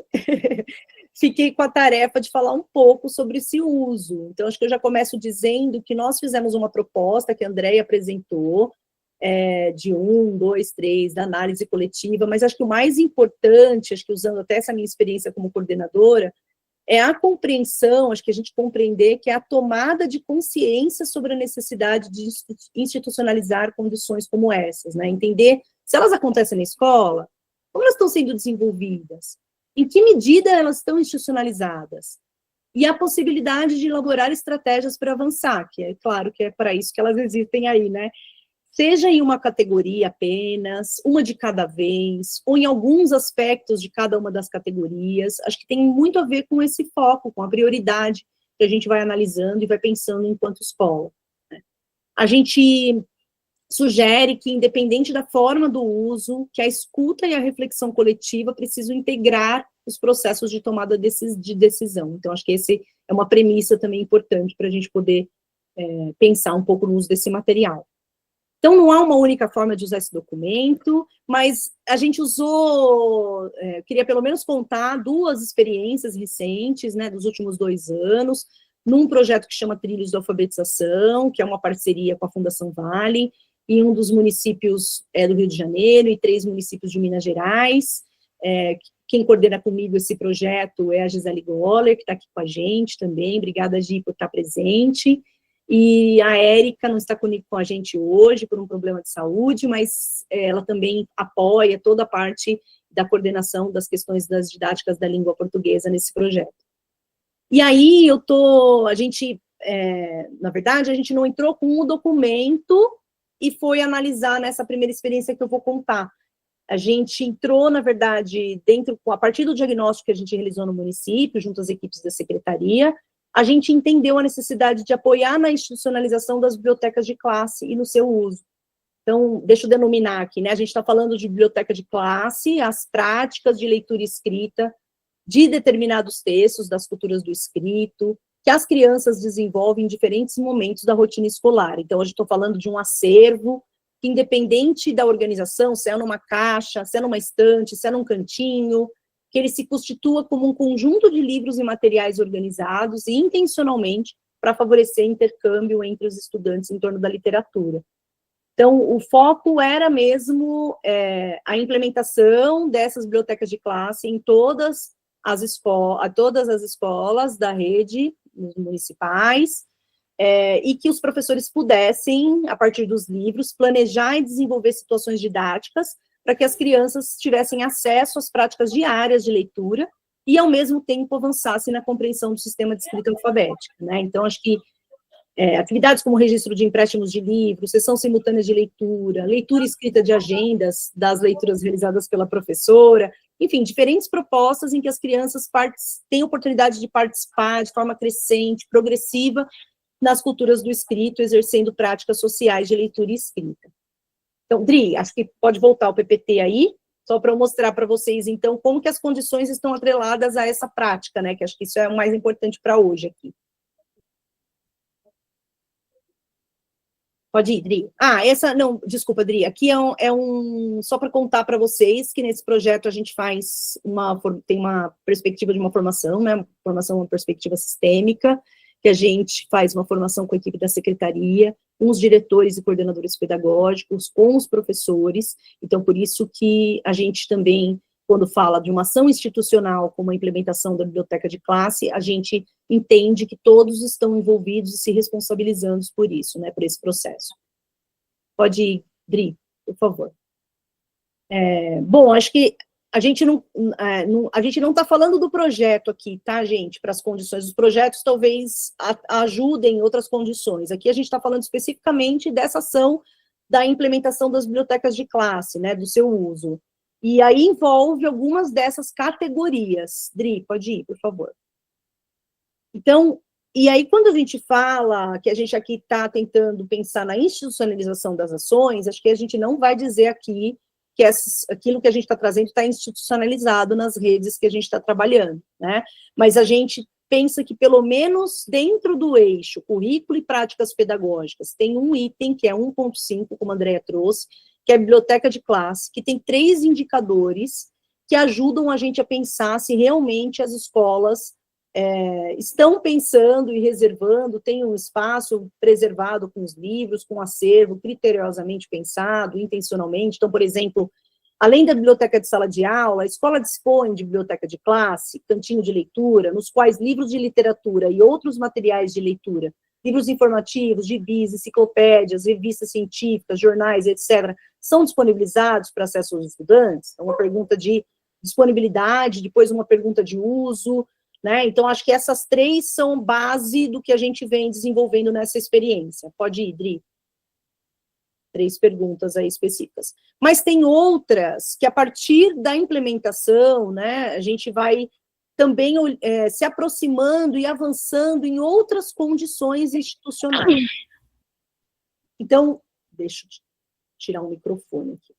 fiquei com a tarefa de falar um pouco sobre esse uso. Então, acho que eu já começo dizendo que nós fizemos uma proposta que a Andréia apresentou, de 1, 2, 3, da análise coletiva, mas acho que o mais importante, acho que usando até essa minha experiência como coordenadora, é a compreensão, acho que a gente compreender que é a tomada de consciência sobre a necessidade de institucionalizar condições como essas, né? Entender se elas acontecem na escola, como elas estão sendo desenvolvidas, em que medida elas estão institucionalizadas, e a possibilidade de elaborar estratégias para avançar, que é claro que é para isso que elas existem aí, né? Seja em uma categoria apenas, uma de cada vez, ou em alguns aspectos de cada uma das categorias, acho que tem muito a ver com esse foco, com a prioridade que a gente vai analisando e vai pensando enquanto escola, né? A gente sugere que, independente da forma do uso, que a escuta e a reflexão coletiva precisam integrar os processos de tomada de decisão. Então, acho que esse é uma premissa também importante para a gente poder pensar um pouco no uso desse material. Então, não há uma única forma de usar esse documento, mas a gente usou, queria pelo menos contar 2 experiências recentes, né, dos últimos 2 anos, num projeto que chama Trilhos da Alfabetização, que é uma parceria com a Fundação Vale, em um dos municípios do Rio de Janeiro e 3 municípios de Minas Gerais. Quem coordena comigo esse projeto é a Gisele Goller, que está aqui com a gente também. Obrigada, Gi, por estar presente. E a Érica não está com a gente hoje por um problema de saúde, mas ela também apoia toda a parte da coordenação das questões das didáticas da língua portuguesa nesse projeto. E aí na verdade, a gente não entrou com o documento e foi analisar nessa primeira experiência que eu vou contar. A gente entrou, na verdade, a partir do diagnóstico que a gente realizou no município, junto às equipes da secretaria, a gente entendeu a necessidade de apoiar na institucionalização das bibliotecas de classe e no seu uso. Então, deixa eu denominar aqui, né? A gente está falando de biblioteca de classe, as práticas de leitura e escrita de determinados textos, das culturas do escrito, que as crianças desenvolvem em diferentes momentos da rotina escolar. Então, hoje estou falando de um acervo que independente da organização, se é numa caixa, se é numa estante, se é num cantinho, que ele se constitua como um conjunto de livros e materiais organizados e intencionalmente para favorecer intercâmbio entre os estudantes em torno da literatura. Então, o foco era mesmo a implementação dessas bibliotecas de classe em todas as escolas da rede municipais, e que os professores pudessem, a partir dos livros, planejar e desenvolver situações didáticas para que as crianças tivessem acesso às práticas diárias de leitura e, ao mesmo tempo, avançassem na compreensão do sistema de escrita alfabética, né? Então, acho que atividades como registro de empréstimos de livros, sessão simultânea de leitura, leitura escrita de agendas das leituras realizadas pela professora, enfim, diferentes propostas em que as crianças têm oportunidade de participar de forma crescente, progressiva, nas culturas do escrito, exercendo práticas sociais de leitura e escrita. Então, Dri, acho que pode voltar o PPT aí, só para eu mostrar para vocês, então, como que as condições estão atreladas a essa prática, né, que acho que isso é o mais importante para hoje aqui. Pode ir, Dri. Não, desculpa, Dri, aqui só para contar para vocês que nesse projeto a gente tem uma perspectiva de uma formação, né, uma perspectiva sistêmica, que a gente faz uma formação com a equipe da secretaria, com os diretores e coordenadores pedagógicos, com os professores, então por isso que a gente também, quando fala de uma ação institucional como a implementação da biblioteca de classe, a gente entende que todos estão envolvidos e se responsabilizando por isso, né, por esse processo. Pode ir, Dri, por favor. Bom, acho que a gente não está falando do projeto aqui, tá, gente, para as condições. Os projetos talvez ajudem em outras condições. Aqui a gente está falando especificamente dessa ação da implementação das bibliotecas de classe, né, do seu uso. E aí envolve algumas dessas categorias. Dri, pode ir, por favor. Então, e aí quando a gente fala que a gente aqui está tentando pensar na institucionalização das ações, acho que a gente não vai dizer aqui que aquilo que a gente está trazendo está institucionalizado nas redes que a gente está trabalhando, né? Mas a gente pensa que, pelo menos dentro do eixo currículo e práticas pedagógicas, tem um item, que é 1.5, como a Andrea trouxe, que é a biblioteca de classe, que tem 3 indicadores que ajudam a gente a pensar se realmente as escolas estão pensando e reservando, tem um espaço preservado com os livros, com acervo, criteriosamente pensado, intencionalmente. Então, por exemplo, além da biblioteca de sala de aula, a escola dispõe de biblioteca de classe, cantinho de leitura, nos quais livros de literatura e outros materiais de leitura, livros informativos, gibis, enciclopédias, revistas científicas, jornais, etc., são disponibilizados para acesso aos estudantes. Então, uma pergunta de disponibilidade, depois uma pergunta de uso, né? Então, acho que essas 3 são base do que a gente vem desenvolvendo nessa experiência. Pode ir, Dri. 3 perguntas aí específicas. Mas tem outras que, a partir da implementação, né, a gente vai também se aproximando e avançando em outras condições institucionais. Então, deixa eu tirar um microfone aqui.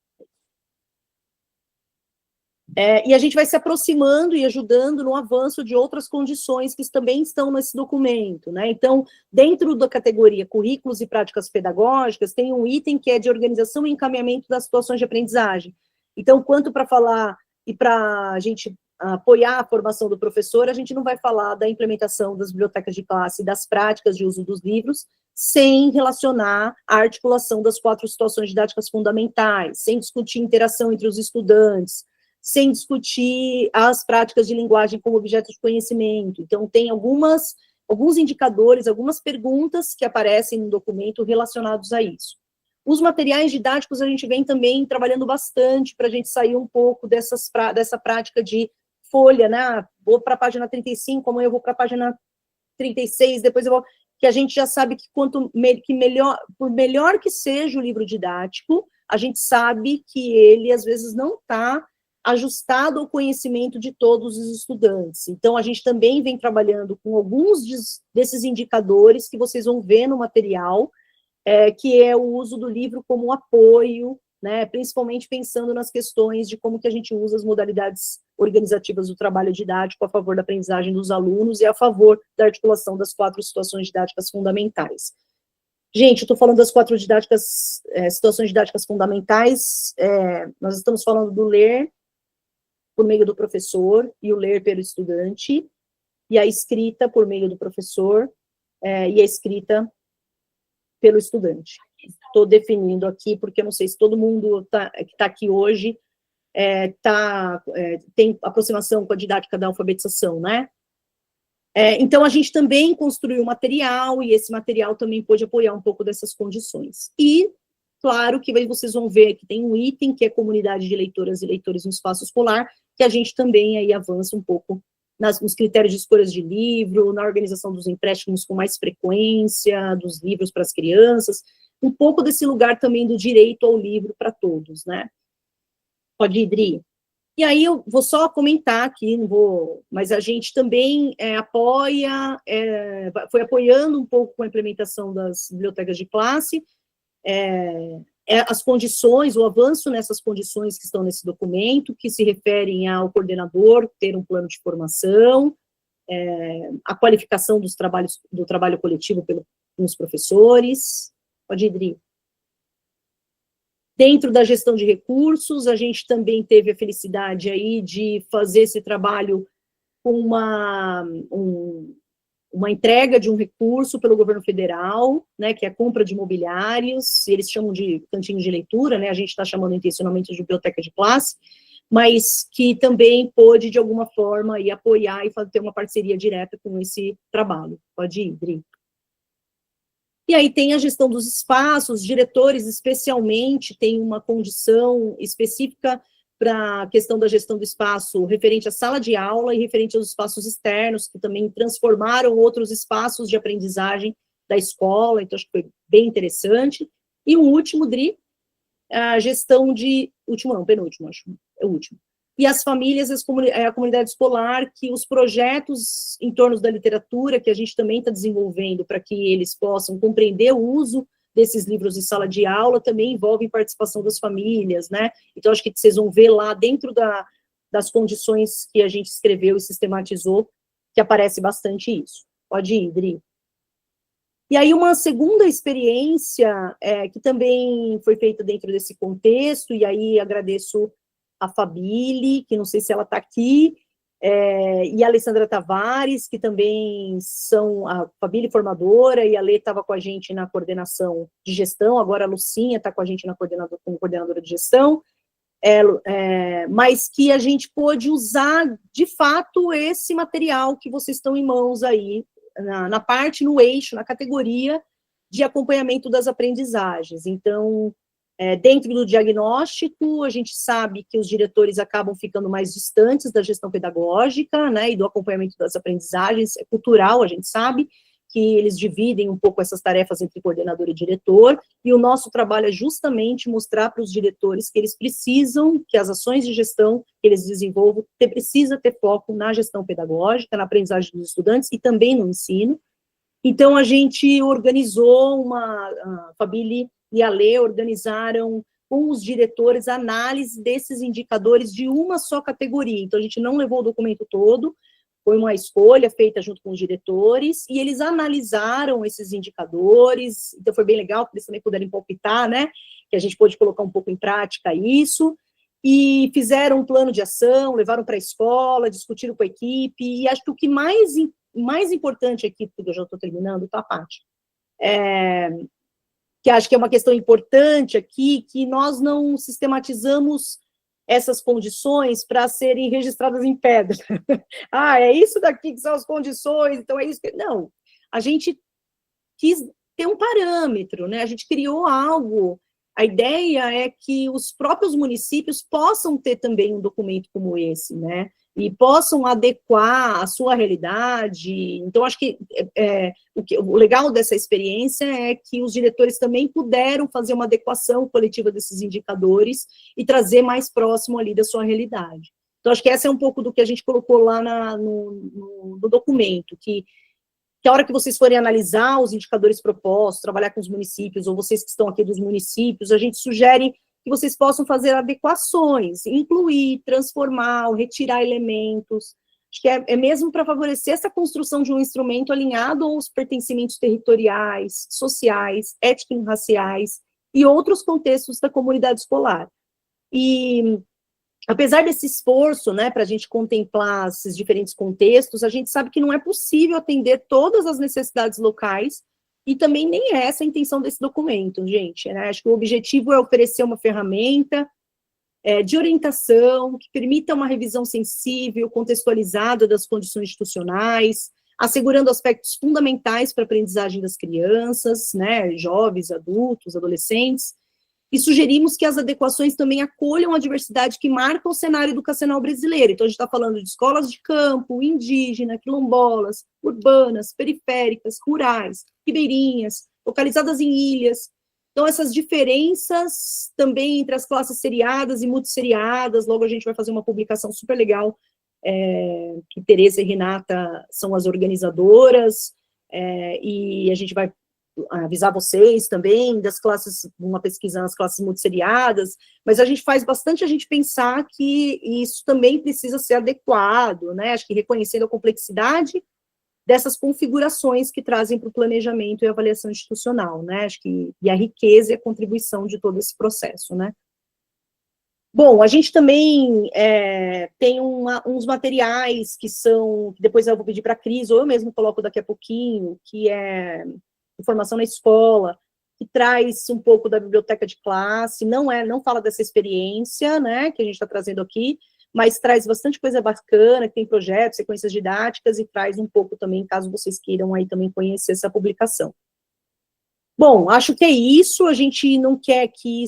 E a gente vai se aproximando e ajudando no avanço de outras condições que também estão nesse documento, né? Então, dentro da categoria currículos e práticas pedagógicas, tem um item que é de organização e encaminhamento das situações de aprendizagem. Então, quanto para falar e para a gente apoiar a formação do professor, a gente não vai falar da implementação das bibliotecas de classe, das práticas de uso dos livros, sem relacionar a articulação das 4 situações didáticas fundamentais, sem discutir interação entre os estudantes, sem discutir as práticas de linguagem como objeto de conhecimento. Então, tem alguns indicadores, algumas perguntas que aparecem no documento relacionados a isso. Os materiais didáticos a gente vem também trabalhando bastante para a gente sair um pouco dessa prática de folha, né? Vou para a página 35, amanhã eu vou para a página 36, depois eu vou... Que a gente já sabe que por melhor que seja o livro didático, a gente sabe que ele, às vezes, não está ajustado ao conhecimento de todos os estudantes. Então, a gente também vem trabalhando com alguns desses indicadores que vocês vão ver no material, que é o uso do livro como apoio, né, principalmente pensando nas questões de como que a gente usa as modalidades organizativas do trabalho didático a favor da aprendizagem dos alunos e a favor da articulação das 4 situações didáticas fundamentais. Gente, eu estou falando das 4 didáticas, situações didáticas fundamentais, nós estamos falando do ler por meio do professor e o ler pelo estudante, e a escrita por meio do professor e a escrita pelo estudante. Estou definindo aqui, porque eu não sei se todo mundo que está aqui hoje tem aproximação com a didática da alfabetização, né? Então, a gente também construiu material, e esse material também pôde apoiar um pouco dessas condições. E, claro, que vocês vão ver que tem um item, que é comunidade de leitoras e leitores no espaço escolar, que a gente também aí avança um pouco nos critérios de escolhas de livro, na organização dos empréstimos com mais frequência, dos livros para as crianças, um pouco desse lugar também do direito ao livro para todos, né? Pode ir, Dri. E aí eu vou só comentar aqui, não vou, mas a gente também foi apoiando um pouco com a implementação das bibliotecas de classe, as condições, o avanço nessas condições que estão nesse documento, que se referem ao coordenador ter um plano de formação, a qualificação do trabalho coletivo pelos professores. Pode ir, Dri. Dentro da gestão de recursos, a gente também teve a felicidade aí de fazer esse trabalho com uma entrega de um recurso pelo governo federal, né, que é a compra de imobiliários, eles chamam de cantinho de leitura, né, a gente está chamando intencionalmente de biblioteca de classe, mas que também pôde, de alguma forma, aí, apoiar e ter uma parceria direta com esse trabalho. Pode ir, Dri. E aí tem a gestão dos espaços, diretores, especialmente, tem uma condição específica para a questão da gestão do espaço referente à sala de aula e referente aos espaços externos, que também transformaram outros espaços de aprendizagem da escola, então acho que foi bem interessante. E o último, Dri, a gestão de... Último não, penúltimo, acho, é o último. E as famílias, a comunidade escolar, que os projetos em torno da literatura, que a gente também está desenvolvendo para que eles possam compreender o uso desses livros em sala de aula, também envolvem participação das famílias, né? Então, acho que vocês vão ver lá, dentro das condições que a gente escreveu e sistematizou, que aparece bastante isso. Pode ir, Dri. E aí, uma segunda experiência, que também foi feita dentro desse contexto, e aí agradeço a Fabile, que não sei se ela está aqui, e a Alessandra Tavares, que também são a Fabile formadora, e a Lê estava com a gente na coordenação de gestão, agora a Lucinha está com a gente como coordenadora de gestão, mas que a gente pôde usar, de fato, esse material que vocês estão em mãos aí, na parte, no eixo, na categoria de acompanhamento das aprendizagens. Então, dentro do diagnóstico, a gente sabe que os diretores acabam ficando mais distantes da gestão pedagógica, né, e do acompanhamento das aprendizagens, é cultural, a gente sabe que eles dividem um pouco essas tarefas entre coordenador e diretor, e o nosso trabalho é justamente mostrar para os diretores que eles precisam, que as ações de gestão que eles desenvolvam, precisa ter foco na gestão pedagógica, na aprendizagem dos estudantes e também no ensino. Então, a gente organizou a Fabile e a Lê organizaram com os diretores a análise desses indicadores de uma só categoria. Então, a gente não levou o documento todo, foi uma escolha feita junto com os diretores, e eles analisaram esses indicadores, então foi bem legal, que eles também puderam palpitar, né, que a gente pôde colocar um pouco em prática isso, e fizeram um plano de ação, levaram para a escola, discutiram com a equipe, e acho que o que mais importante aqui, porque eu já estou terminando, tá, Paty? Que acho que é uma questão importante aqui, que nós não sistematizamos essas condições para serem registradas em pedra. É isso daqui que são as condições, então é isso que... Não, a gente quis ter um parâmetro, né? A gente criou algo. A ideia é que os próprios municípios possam ter também um documento como esse, né? E possam adequar a sua realidade. Então, acho que o legal dessa experiência é que os diretores também puderam fazer uma adequação coletiva desses indicadores e trazer mais próximo ali da sua realidade. Então, acho que essa é um pouco do que a gente colocou lá no documento, que a hora que vocês forem analisar os indicadores propostos, trabalhar com os municípios, ou vocês que estão aqui dos municípios, a gente sugere que vocês possam fazer adequações, incluir, transformar, retirar elementos. Acho que é mesmo para favorecer essa construção de um instrumento alinhado aos pertencimentos territoriais, sociais, étnico-raciais e outros contextos da comunidade escolar. E, apesar desse esforço, né, para a gente contemplar esses diferentes contextos, a gente sabe que não é possível atender todas as necessidades locais, e também nem é essa a intenção desse documento, gente, né? Acho que o objetivo é oferecer uma ferramenta de orientação, que permita uma revisão sensível, contextualizada das condições institucionais, assegurando aspectos fundamentais para a aprendizagem das crianças, né, jovens, adultos, adolescentes, e sugerimos que as adequações também acolham a diversidade que marca o cenário educacional brasileiro. Então, a gente está falando de escolas de campo, indígena, quilombolas, urbanas, periféricas, rurais, ribeirinhas, localizadas em ilhas. Então, essas diferenças também entre as classes seriadas e multisseriadas, logo a gente vai fazer uma publicação super legal, que Tereza e Renata são as organizadoras, e a gente vai avisar vocês também das classes, uma pesquisa nas classes multisseriadas, mas a gente faz bastante a gente pensar que isso também precisa ser adequado, né? Acho que reconhecendo a complexidade dessas configurações que trazem para o planejamento e avaliação institucional, né? Acho que, e a riqueza e a contribuição de todo esse processo, né? Bom, a gente também tem uns materiais que depois eu vou pedir para a Cris, ou eu mesmo coloco daqui a pouquinho, que é Informação na Escola, que traz um pouco da biblioteca de classe, não fala dessa experiência, né, que a gente está trazendo aqui, mas traz bastante coisa bacana, que tem projetos, sequências didáticas, e traz um pouco também, caso vocês queiram aí também conhecer essa publicação. Bom, acho que é isso, a gente não quer que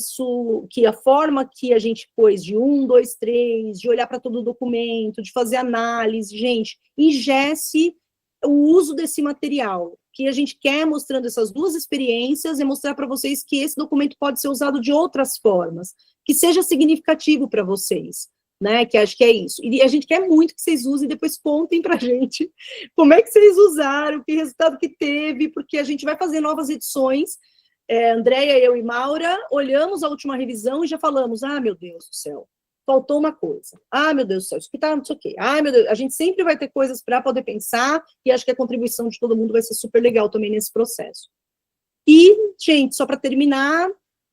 a forma que a gente pôs de 1, 2, 3, de olhar para todo o documento, de fazer análise, gente, engesse o uso desse material, que a gente quer, mostrando essas duas experiências, é mostrar para vocês que esse documento pode ser usado de outras formas, que seja significativo para vocês, né, que acho que é isso. E a gente quer muito que vocês usem, e depois contem para a gente como é que vocês usaram, que resultado que teve, porque a gente vai fazer novas edições. Andréia, eu e Maura olhamos a última revisão e já falamos, meu Deus do céu, faltou uma coisa, meu Deus do céu, isso aqui tá não sei o quê, meu Deus, a gente sempre vai ter coisas para poder pensar, e acho que a contribuição de todo mundo vai ser super legal também nesse processo. E, gente, só para terminar,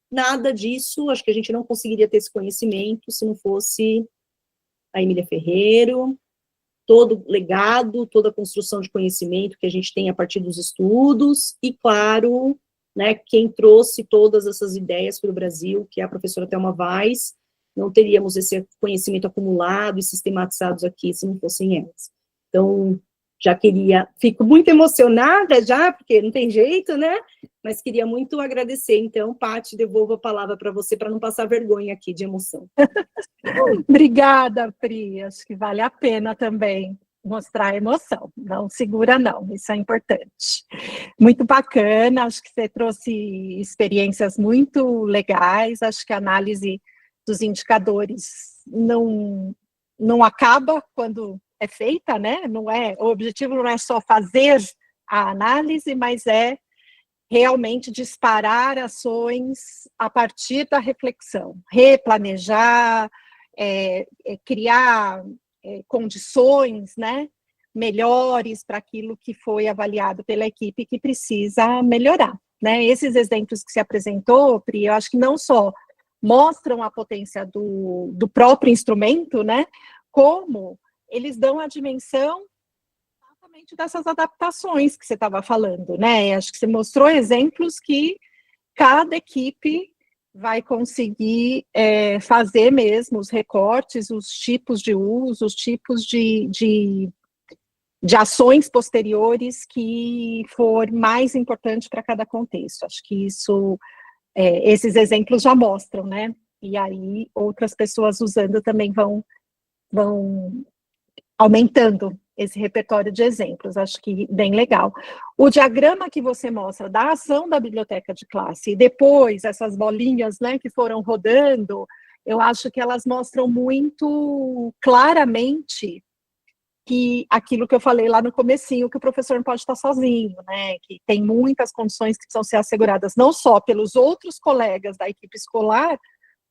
nada disso, acho que a gente não conseguiria ter esse conhecimento se não fosse a Emília Ferreiro, todo o legado, toda a construção de conhecimento que a gente tem a partir dos estudos, e, claro, né, quem trouxe todas essas ideias para o Brasil, que é a professora Thelma Vaz. Não teríamos esse conhecimento acumulado e sistematizados aqui se não fossem elas. Então, fico muito emocionada já, porque não tem jeito, né? Mas queria muito agradecer. Então, Paty, devolvo a palavra para você, para não passar vergonha aqui de emoção. Obrigada, Pri. Acho que vale a pena também mostrar a emoção. Não segura, não. Isso é importante. Muito bacana. Acho que você trouxe experiências muito legais. Acho que a análise dos indicadores não acaba quando é feita, né? O objetivo não é só fazer a análise, mas é realmente disparar ações a partir da reflexão, replanejar, criar condições, né, melhores para aquilo que foi avaliado pela equipe que precisa melhorar, né? Esses exemplos que se apresentou, Pri, eu acho que não só mostram a potência do próprio instrumento, né, como eles dão a dimensão exatamente dessas adaptações que você estava falando, né? Acho que você mostrou exemplos que cada equipe vai conseguir fazer mesmo os recortes, os tipos de uso, os tipos de ações posteriores que for mais importante para cada contexto. Acho que isso, esses exemplos já mostram, né? E aí outras pessoas usando também vão aumentando esse repertório de exemplos, acho que bem legal. O diagrama que você mostra da ação da biblioteca de classe, e depois essas bolinhas, né, que foram rodando, eu acho que elas mostram muito claramente que aquilo que eu falei lá no comecinho, que o professor não pode estar sozinho, né, que tem muitas condições que precisam ser asseguradas, não só pelos outros colegas da equipe escolar,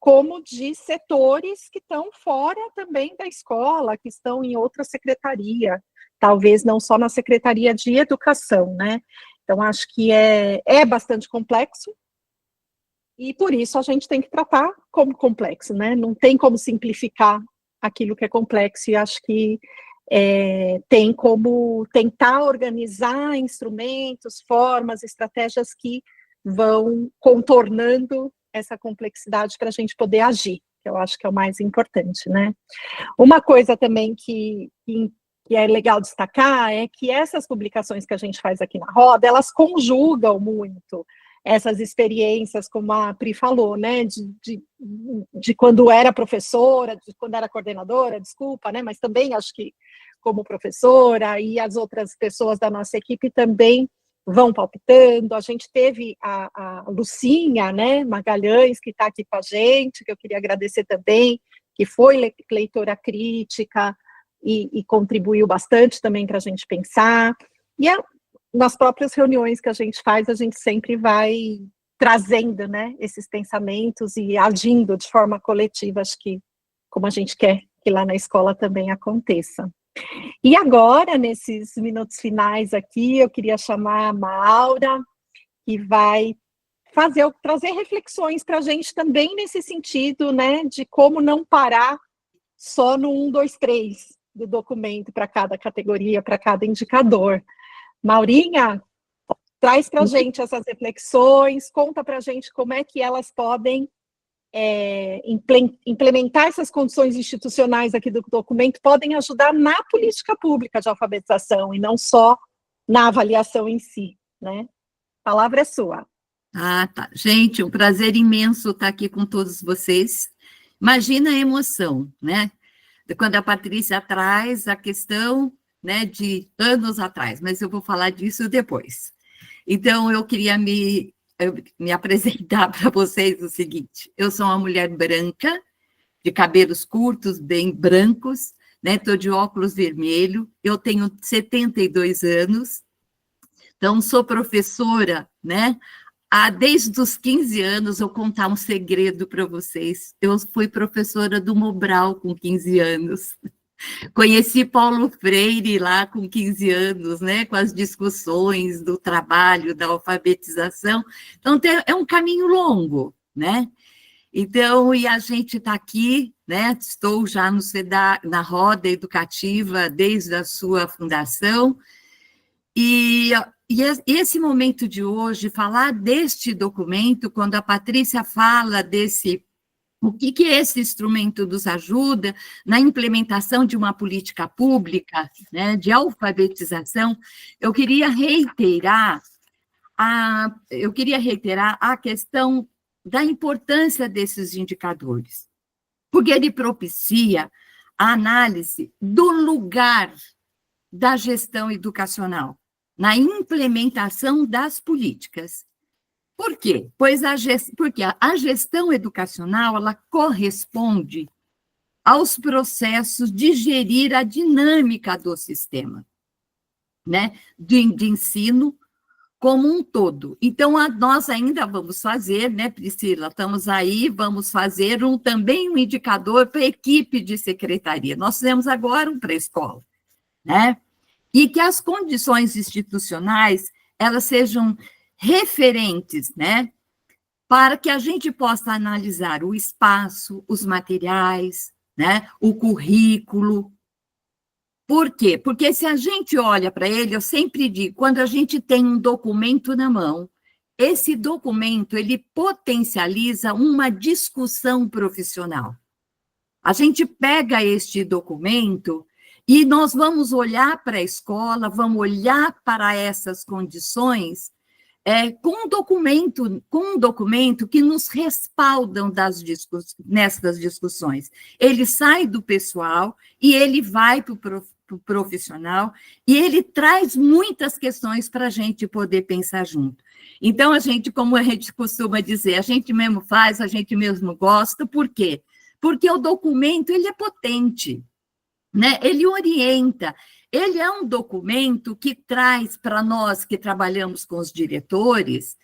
como de setores que estão fora também da escola, que estão em outra secretaria, talvez não só na Secretaria de Educação, né? Então, acho que é bastante complexo, e por isso a gente tem que tratar como complexo, né? Não tem como simplificar aquilo que é complexo, e acho que tem como tentar organizar instrumentos, formas, estratégias que vão contornando essa complexidade para a gente poder agir, que eu acho que é o mais importante, né? Uma coisa também que é legal destacar é que essas publicações que a gente faz aqui na Roda, elas conjugam muito essas experiências, como a Pri falou, né, de quando era professora, de quando era coordenadora, desculpa, né, mas também acho que como professora, e as outras pessoas da nossa equipe também vão palpitando. A gente teve a Lucinha, né, Magalhães, que está aqui com a gente, que eu queria agradecer também, que foi leitora crítica e contribuiu bastante também para a gente pensar. E nas próprias reuniões que a gente faz, a gente sempre vai trazendo, né, esses pensamentos e agindo de forma coletiva, acho que como a gente quer que lá na escola também aconteça. E agora, nesses minutos finais aqui, eu queria chamar a Maura, que vai trazer reflexões para a gente também nesse sentido, né, de como não parar só no 1, 2, 3 do documento para cada categoria, para cada indicador. Maurinha, traz para a gente essas reflexões, conta para a gente como é que elas podem implementar essas condições institucionais aqui do documento, podem ajudar na política pública de alfabetização e não só na avaliação em si, né? A palavra é sua. Ah, tá. Gente, um prazer imenso estar aqui com todos vocês. Imagina a emoção, né? Quando a Patrícia traz a questão, né, de anos atrás, mas eu vou falar disso depois. Então, eu queria me apresentar para vocês o seguinte: eu sou uma mulher branca, de cabelos curtos, bem brancos, né? Estou de óculos vermelho, eu tenho 72 anos, então sou professora, né? Desde os 15 anos, eu vou contar um segredo para vocês. Eu fui professora do Mobral com 15 anos. Conheci Paulo Freire lá com 15 anos, né, com as discussões do trabalho, da alfabetização. Então, é um caminho longo, né? Então, e a gente está aqui, né? Estou já no na Roda Educativa desde a sua fundação, e esse momento de hoje, falar deste documento, quando a Patrícia fala o que esse instrumento nos ajuda na implementação de uma política pública, né, de alfabetização, eu queria reiterar a questão da importância desses indicadores, porque ele propicia a análise do lugar da gestão educacional na implementação das políticas. Por quê? Porque a gestão educacional, ela corresponde aos processos de gerir a dinâmica do sistema, né? De ensino como um todo. Então, nós ainda vamos fazer, né, Priscila? Estamos aí, vamos fazer também um indicador para a equipe de secretaria. Nós fizemos agora um pré-escola, né? E que as condições institucionais, elas sejam referentes, né, para que a gente possa analisar o espaço, os materiais, né, o currículo. Por quê? Porque se a gente olha para ele, eu sempre digo, quando a gente tem um documento na mão, esse documento, ele potencializa uma discussão profissional. A gente pega este documento e nós vamos olhar para a escola, vamos olhar para essas condições com um documento que nos respaldam nessas discussões. Ele sai do pessoal e ele vai para o profissional e ele traz muitas questões para a gente poder pensar junto. Então, como a gente costuma dizer, a gente mesmo faz, a gente mesmo gosta. Por quê? Porque o documento, ele é potente, né? Ele orienta, ele é um documento que traz para nós que trabalhamos com os diretores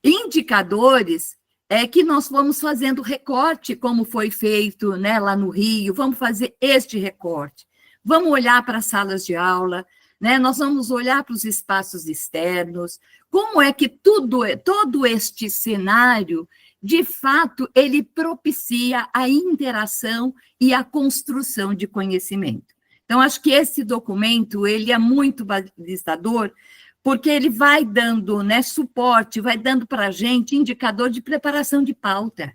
indicadores é que nós vamos fazendo recorte, como foi feito, né, lá no Rio, vamos fazer este recorte. Vamos olhar para as salas de aula, né, nós vamos olhar para os espaços externos, como é que todo este cenário, de fato, ele propicia a interação e a construção de conhecimento. Então, acho que esse documento, ele é muito balizador, porque ele vai dando, né, suporte, vai dando para a gente indicador de preparação de pauta,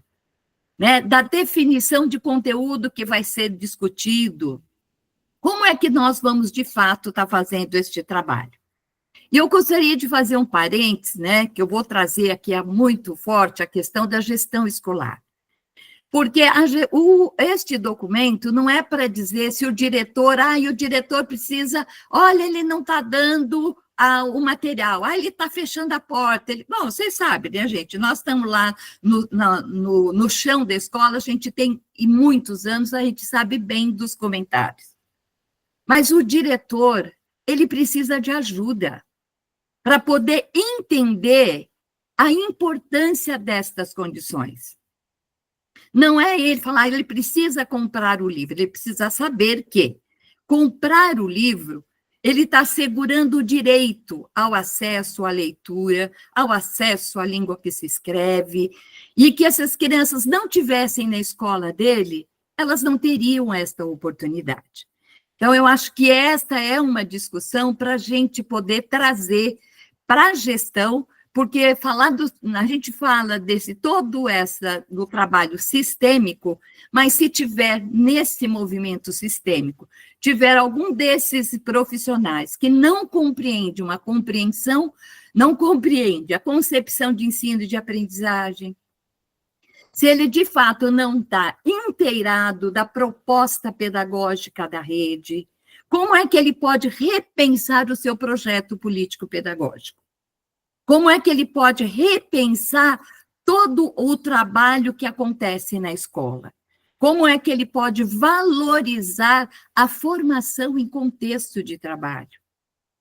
né, da definição de conteúdo que vai ser discutido. Como é que nós vamos, de fato, estar fazendo este trabalho? E eu gostaria de fazer um parênteses, né, que eu vou trazer aqui muito forte a questão da gestão escolar. Porque este documento não é para dizer se o diretor, o diretor precisa, olha, ele não está dando o material, ele está fechando a porta. Bom, vocês sabem, né, gente? Nós estamos lá no chão da escola, a gente tem, e muitos anos, a gente sabe bem dos comentários. Mas o diretor, ele precisa de ajuda para poder entender a importância destas condições. Não é ele falar, ele precisa comprar o livro, ele precisa saber que comprar o livro, ele está assegurando o direito ao acesso à leitura, ao acesso à língua que se escreve, e que essas crianças não tivessem na escola dele, elas não teriam esta oportunidade. Então, eu acho que esta é uma discussão para a gente poder trazer para a gestão, porque a gente fala do trabalho sistêmico, mas se tiver nesse movimento sistêmico, tiver algum desses profissionais que não compreende não compreende a concepção de ensino e de aprendizagem, se ele de fato não está inteirado da proposta pedagógica da rede, como é que ele pode repensar o seu projeto político-pedagógico? Como é que ele pode repensar todo o trabalho que acontece na escola? Como é que ele pode valorizar a formação em contexto de trabalho?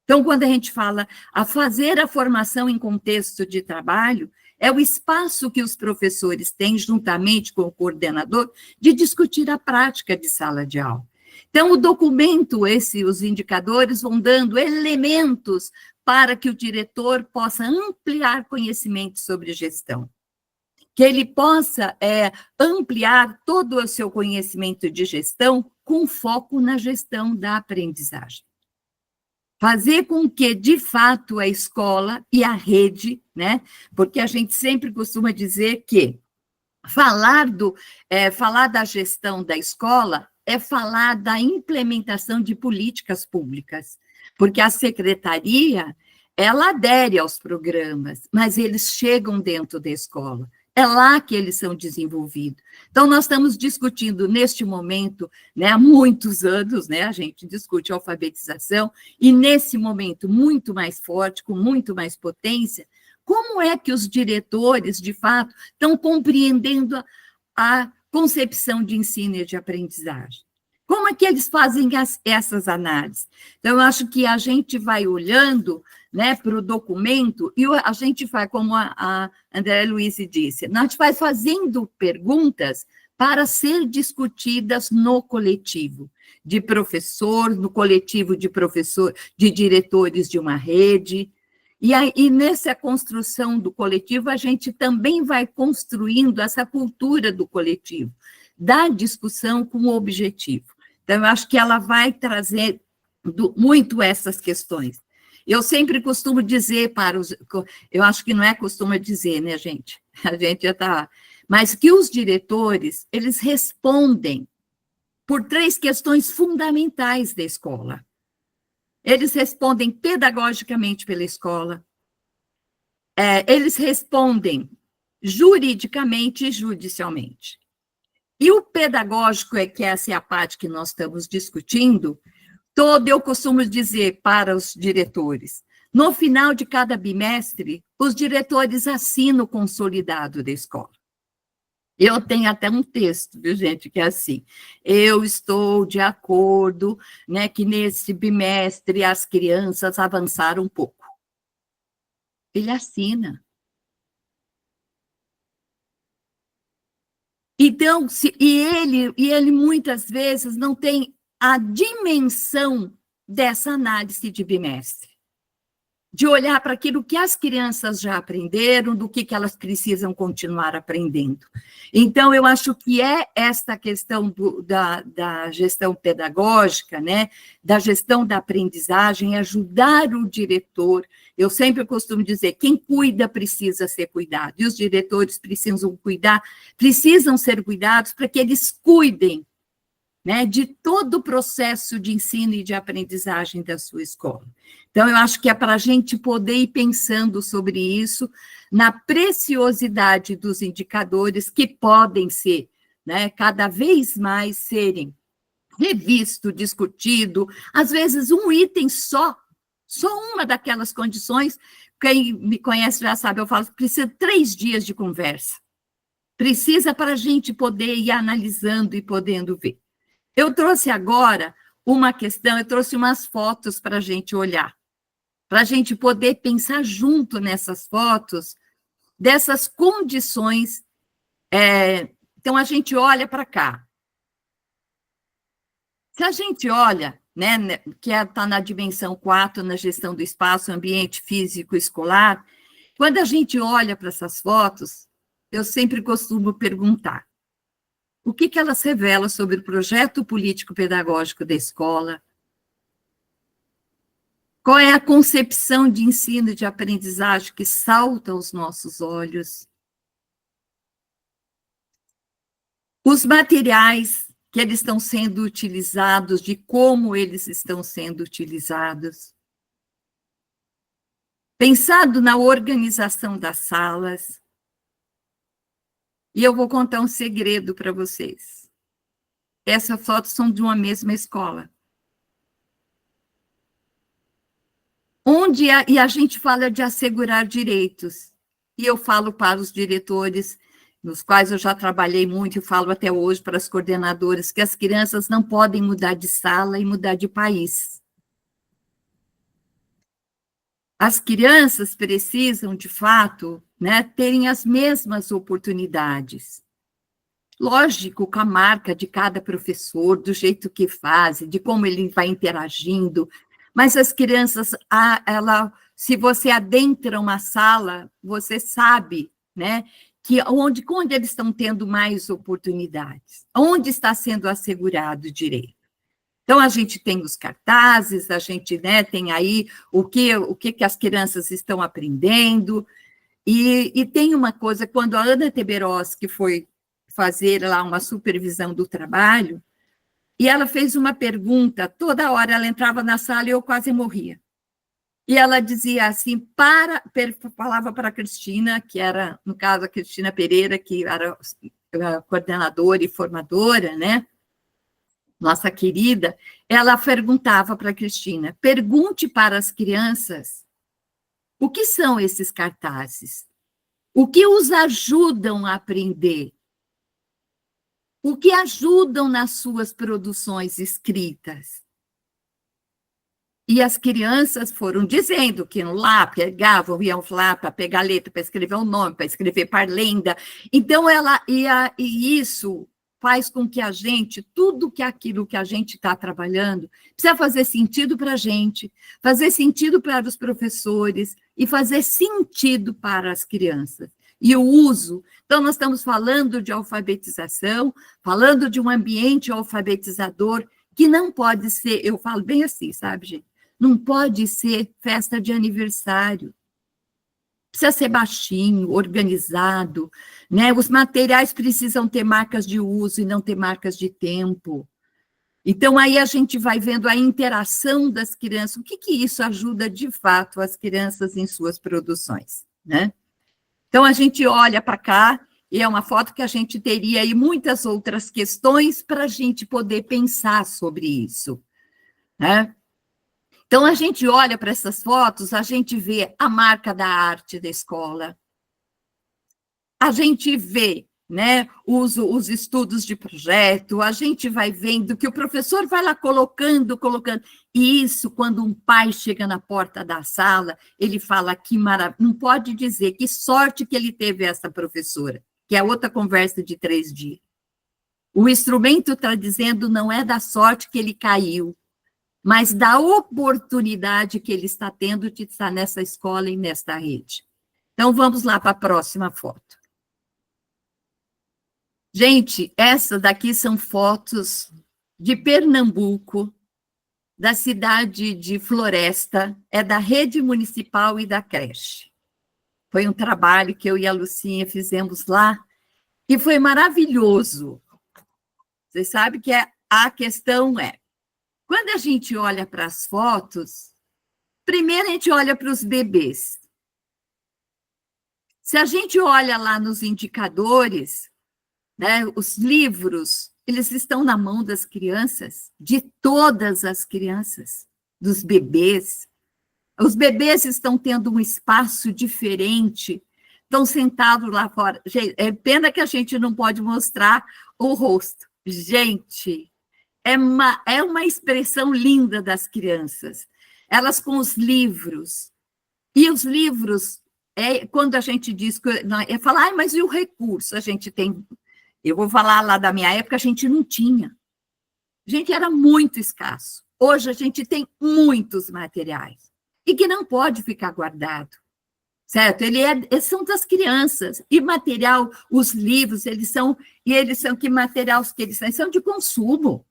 Então, quando a gente fala a fazer a formação em contexto de trabalho, é o espaço que os professores têm, juntamente com o coordenador, de discutir a prática de sala de aula. Então, o documento, os indicadores vão dando elementos para que o diretor possa ampliar conhecimento sobre gestão, que ele possa ampliar todo o seu conhecimento de gestão com foco na gestão da aprendizagem. Fazer com que, de fato, a escola e a rede, né, porque a gente sempre costuma dizer que falar da gestão da escola é falar da implementação de políticas públicas, porque a secretaria, ela adere aos programas, mas eles chegam dentro da escola, é lá que eles são desenvolvidos. Então, nós estamos discutindo, neste momento, né, há muitos anos, né, a gente discute alfabetização, e nesse momento muito mais forte, com muito mais potência, como é que os diretores, de fato, estão compreendendo a concepção de ensino e de aprendizagem? Como é que eles fazem essas análises? Então, eu acho que a gente vai olhando, né, para o documento, e a gente vai, como a Andréa Luiz disse, a gente vai fazendo perguntas para ser discutidas no coletivo de professor, no coletivo de professor, de diretores de uma rede. E nessa construção do coletivo, a gente também vai construindo essa cultura do coletivo, da discussão com o objetivo. Então, eu acho que ela vai trazer muito essas questões. Eu sempre costumo dizer eu acho que não é costume dizer, né, gente? A gente já está... Mas que os diretores, eles respondem por 3 questões fundamentais da escola. Eles respondem pedagogicamente pela escola, eles respondem juridicamente e judicialmente. E o pedagógico, que essa é a parte que nós estamos discutindo, eu costumo dizer para os diretores, no final de cada bimestre, os diretores assinam o consolidado da escola. Eu tenho até um texto, viu, gente, que é assim, eu estou de acordo, né, que nesse bimestre as crianças avançaram um pouco. Ele assina. Então, ele muitas vezes não tem a dimensão dessa análise de bimestre, de olhar para aquilo que as crianças já aprenderam, do que elas precisam continuar aprendendo. Então, eu acho que é esta questão da gestão pedagógica, né, da gestão da aprendizagem, ajudar o diretor. Eu sempre costumo dizer, quem cuida precisa ser cuidado, e os diretores precisam ser cuidados para que eles cuidem, né, de todo o processo de ensino e de aprendizagem da sua escola. Então, eu acho que é para a gente poder ir pensando sobre isso, na preciosidade dos indicadores que podem ser, né, cada vez mais serem revisto, discutido, às vezes um item só uma daquelas condições, quem me conhece já sabe, eu falo que precisa de 3 dias de conversa, precisa para a gente poder ir analisando e podendo ver. Eu trouxe agora uma questão, eu trouxe umas fotos para a gente olhar, para a gente poder pensar junto nessas fotos, dessas condições. Então, a gente olha para cá. Se a gente olha, né, que está na dimensão 4, na gestão do espaço, ambiente físico escolar, quando a gente olha para essas fotos, eu sempre costumo perguntar, o que elas revelam sobre o projeto político-pedagógico da escola? Qual é a concepção de ensino e de aprendizagem que salta aos nossos olhos? Os materiais que eles estão sendo utilizados, de como eles estão sendo utilizados. Pensado na organização das salas. E eu vou contar um segredo para vocês. Essas fotos são de uma mesma escola. E a gente fala de assegurar direitos. E eu falo para os diretores, nos quais eu já trabalhei muito, e falo até hoje para as coordenadoras, que as crianças não podem mudar de sala e mudar de país. As crianças precisam, de fato, né, terem as mesmas oportunidades. Lógico, com a marca de cada professor, do jeito que faz, de como ele vai interagindo, mas as crianças, se você adentra uma sala, você sabe, né, que onde eles estão tendo mais oportunidades, onde está sendo assegurado o direito. Então, a gente tem os cartazes, a gente, né, tem aí o que as crianças estão aprendendo, e tem uma coisa, quando a Ana Teberoski foi fazer lá uma supervisão do trabalho, e ela fez uma pergunta, toda hora ela entrava na sala e eu quase morria. E ela dizia assim, falava para a Cristina, que era, no caso, a Cristina Pereira, que era a coordenadora e formadora, né, nossa querida, ela perguntava para a Cristina, pergunte para as crianças o que são esses cartazes, o que os ajudam a aprender, o que ajudam nas suas produções escritas. E as crianças foram dizendo que iam lá, pegavam, iam lá para pegar a letra, para escrever o nome, para escrever parlenda. Então, e isso faz com que a gente, tudo aquilo que a gente está trabalhando, precisa fazer sentido para a gente, fazer sentido para os professores e fazer sentido para as crianças. E o uso, então nós estamos falando de alfabetização, falando de um ambiente alfabetizador, que não pode ser, eu falo bem assim, sabe, gente? Não pode ser festa de aniversário. Precisa ser baixinho, organizado, né? Os materiais precisam ter marcas de uso e não ter marcas de tempo. Então, aí a gente vai vendo a interação das crianças, o que isso ajuda, de fato, as crianças em suas produções, né? Então, a gente olha para cá, e é uma foto que a gente teria aí muitas outras questões para a gente poder pensar sobre isso, né? Então, a gente olha para essas fotos, a gente vê a marca da arte da escola, a gente vê, né, os estudos de projeto, a gente vai vendo que o professor vai lá colocando, e isso, quando um pai chega na porta da sala, ele fala que maravilha, não pode dizer que sorte que ele teve essa professora, que é outra conversa de 3 dias. O instrumento está dizendo não é da sorte que ele caiu, mas da oportunidade que ele está tendo de estar nessa escola e nesta rede. Então, vamos lá para a próxima foto. Gente, essa daqui são fotos de Pernambuco, da cidade de Floresta, é da rede municipal e da creche. Foi um trabalho que eu e a Lucinha fizemos lá, e foi maravilhoso. Vocês sabem que a questão é, quando a gente olha para as fotos, primeiro a gente olha para os bebês. Se a gente olha lá nos indicadores, né, os livros, eles estão na mão das crianças, de todas as crianças, dos bebês. Os bebês estão tendo um espaço diferente, estão sentados lá fora. Gente, é pena que a gente não pode mostrar o rosto. Gente, é uma expressão linda das crianças. Elas com os livros. E os livros, quando a gente diz que... falar, mas e o recurso? A gente tem... Eu vou falar lá da minha época, a gente não tinha. A gente era muito escasso. Hoje a gente tem muitos materiais. E que não pode ficar guardado. Certo? Eles são das crianças. E material, os livros, eles são que materiais que eles são? Eles são de consumo.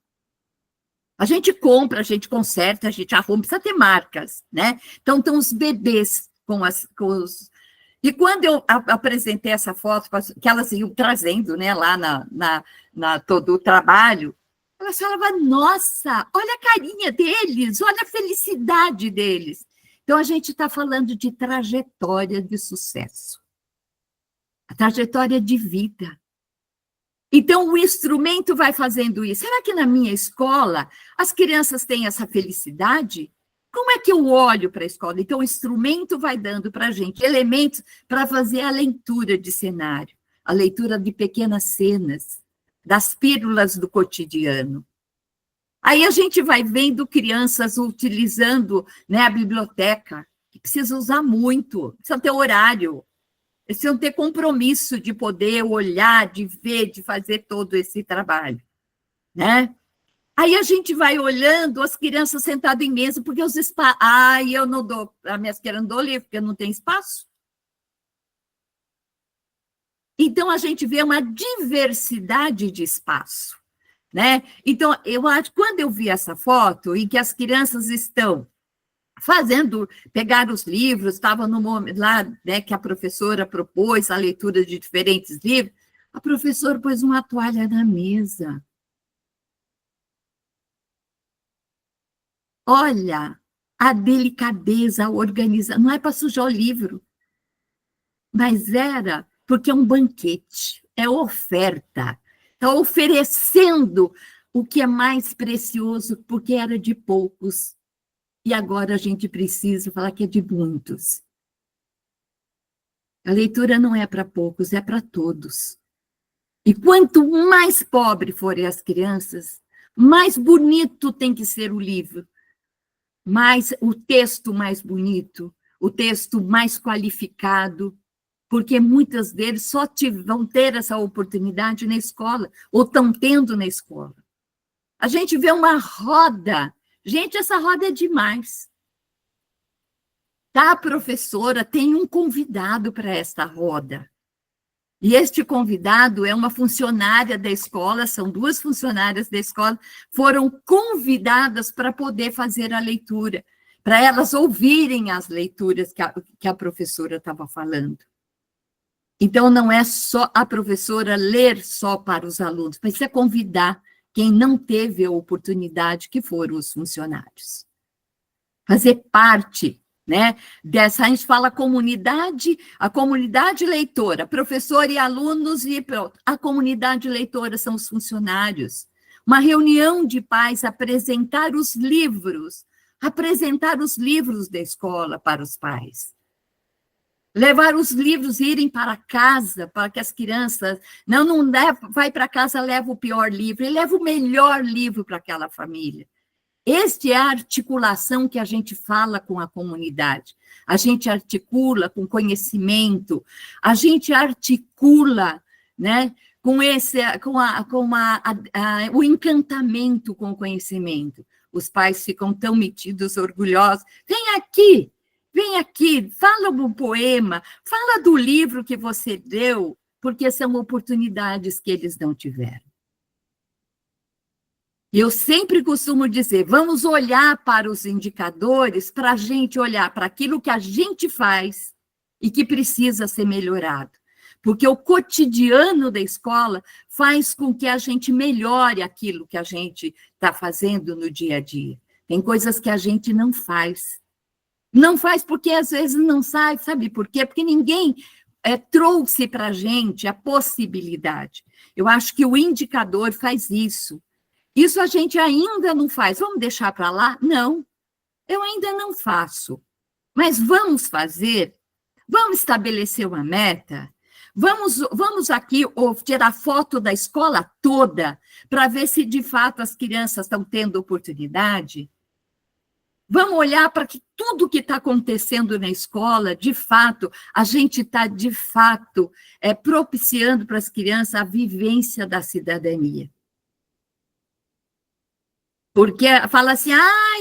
A gente compra, a gente conserta, a gente arruma, precisa ter marcas, né? Então, estão os bebês com os... E quando eu apresentei essa foto, que elas iam trazendo, né, lá na todo o trabalho, elas falavam, nossa, olha a carinha deles, olha a felicidade deles. Então, a gente está falando de trajetória de sucesso. A trajetória de vida. Então, o instrumento vai fazendo isso. Será que na minha escola as crianças têm essa felicidade? Como é que eu olho para a escola? Então, o instrumento vai dando para a gente elementos para fazer a leitura de cenário, a leitura de pequenas cenas, das pílulas do cotidiano. Aí a gente vai vendo crianças utilizando, né, a biblioteca, que precisa usar muito, precisa ter horário, precisam ter compromisso de poder olhar, de ver, de fazer todo esse trabalho, né? Aí a gente vai olhando as crianças sentadas em mesa, porque os espaços... eu não dou, as minhas crianças não dou livro, porque não tem espaço. Então, a gente vê uma diversidade de espaço, né? Então, eu acho, quando eu vi essa foto, em que as crianças estão pegaram os livros, estavam no momento lá, né, que a professora propôs a leitura de diferentes livros, a professora pôs uma toalha na mesa. Olha a delicadeza, a organização, não é para sujar o livro, mas era porque é um banquete, é oferta, está oferecendo o que é mais precioso, porque era de poucos, e agora a gente precisa falar que é de muitos. A leitura não é para poucos, é para todos. E quanto mais pobre forem as crianças, mais bonito tem que ser o livro, mais o texto mais bonito, o texto mais qualificado, porque muitas deles só vão ter essa oportunidade na escola, ou estão tendo na escola. A gente vê uma roda, gente, essa roda é demais. Tá, professora, tem um convidado para esta roda. E este convidado é uma funcionária da escola, são 2 funcionárias da escola, foram convidadas para poder fazer a leitura, para elas ouvirem as leituras que a professora estava falando. Então, não é só a professora ler só para os alunos, precisa convidar quem não teve a oportunidade, que foram os funcionários. Fazer parte, né, dessa, a gente fala a comunidade leitora, professor e alunos, e pronto. A comunidade leitora são os funcionários. Uma reunião de pais, apresentar os livros da escola para os pais. Levar os livros, irem para casa, para que as crianças... Não vai para casa, leva o pior livro, ele leva o melhor livro para aquela família. Esta é a articulação que a gente fala com a comunidade. A gente articula com conhecimento, a gente articula, né, o encantamento com o conhecimento. Os pais ficam tão metidos, orgulhosos. Vem aqui, fala um poema, fala do livro que você leu, porque são oportunidades que eles não tiveram. Eu sempre costumo dizer, vamos olhar para os indicadores para a gente olhar para aquilo que a gente faz e que precisa ser melhorado. Porque o cotidiano da escola faz com que a gente melhore aquilo que a gente está fazendo no dia a dia. Tem coisas que a gente não faz. Não faz porque às vezes não sabe por quê? Porque ninguém trouxe para a gente a possibilidade. Eu acho que o indicador faz isso. Isso a gente ainda não faz. Vamos deixar para lá? Não, eu ainda não faço. Mas vamos fazer? Vamos estabelecer uma meta? Vamos aqui tirar foto da escola toda para ver se, de fato, as crianças estão tendo oportunidade? Vamos olhar para que tudo que está acontecendo na escola, de fato, a gente está, de fato, propiciando para as crianças a vivência da cidadania. Porque fala assim,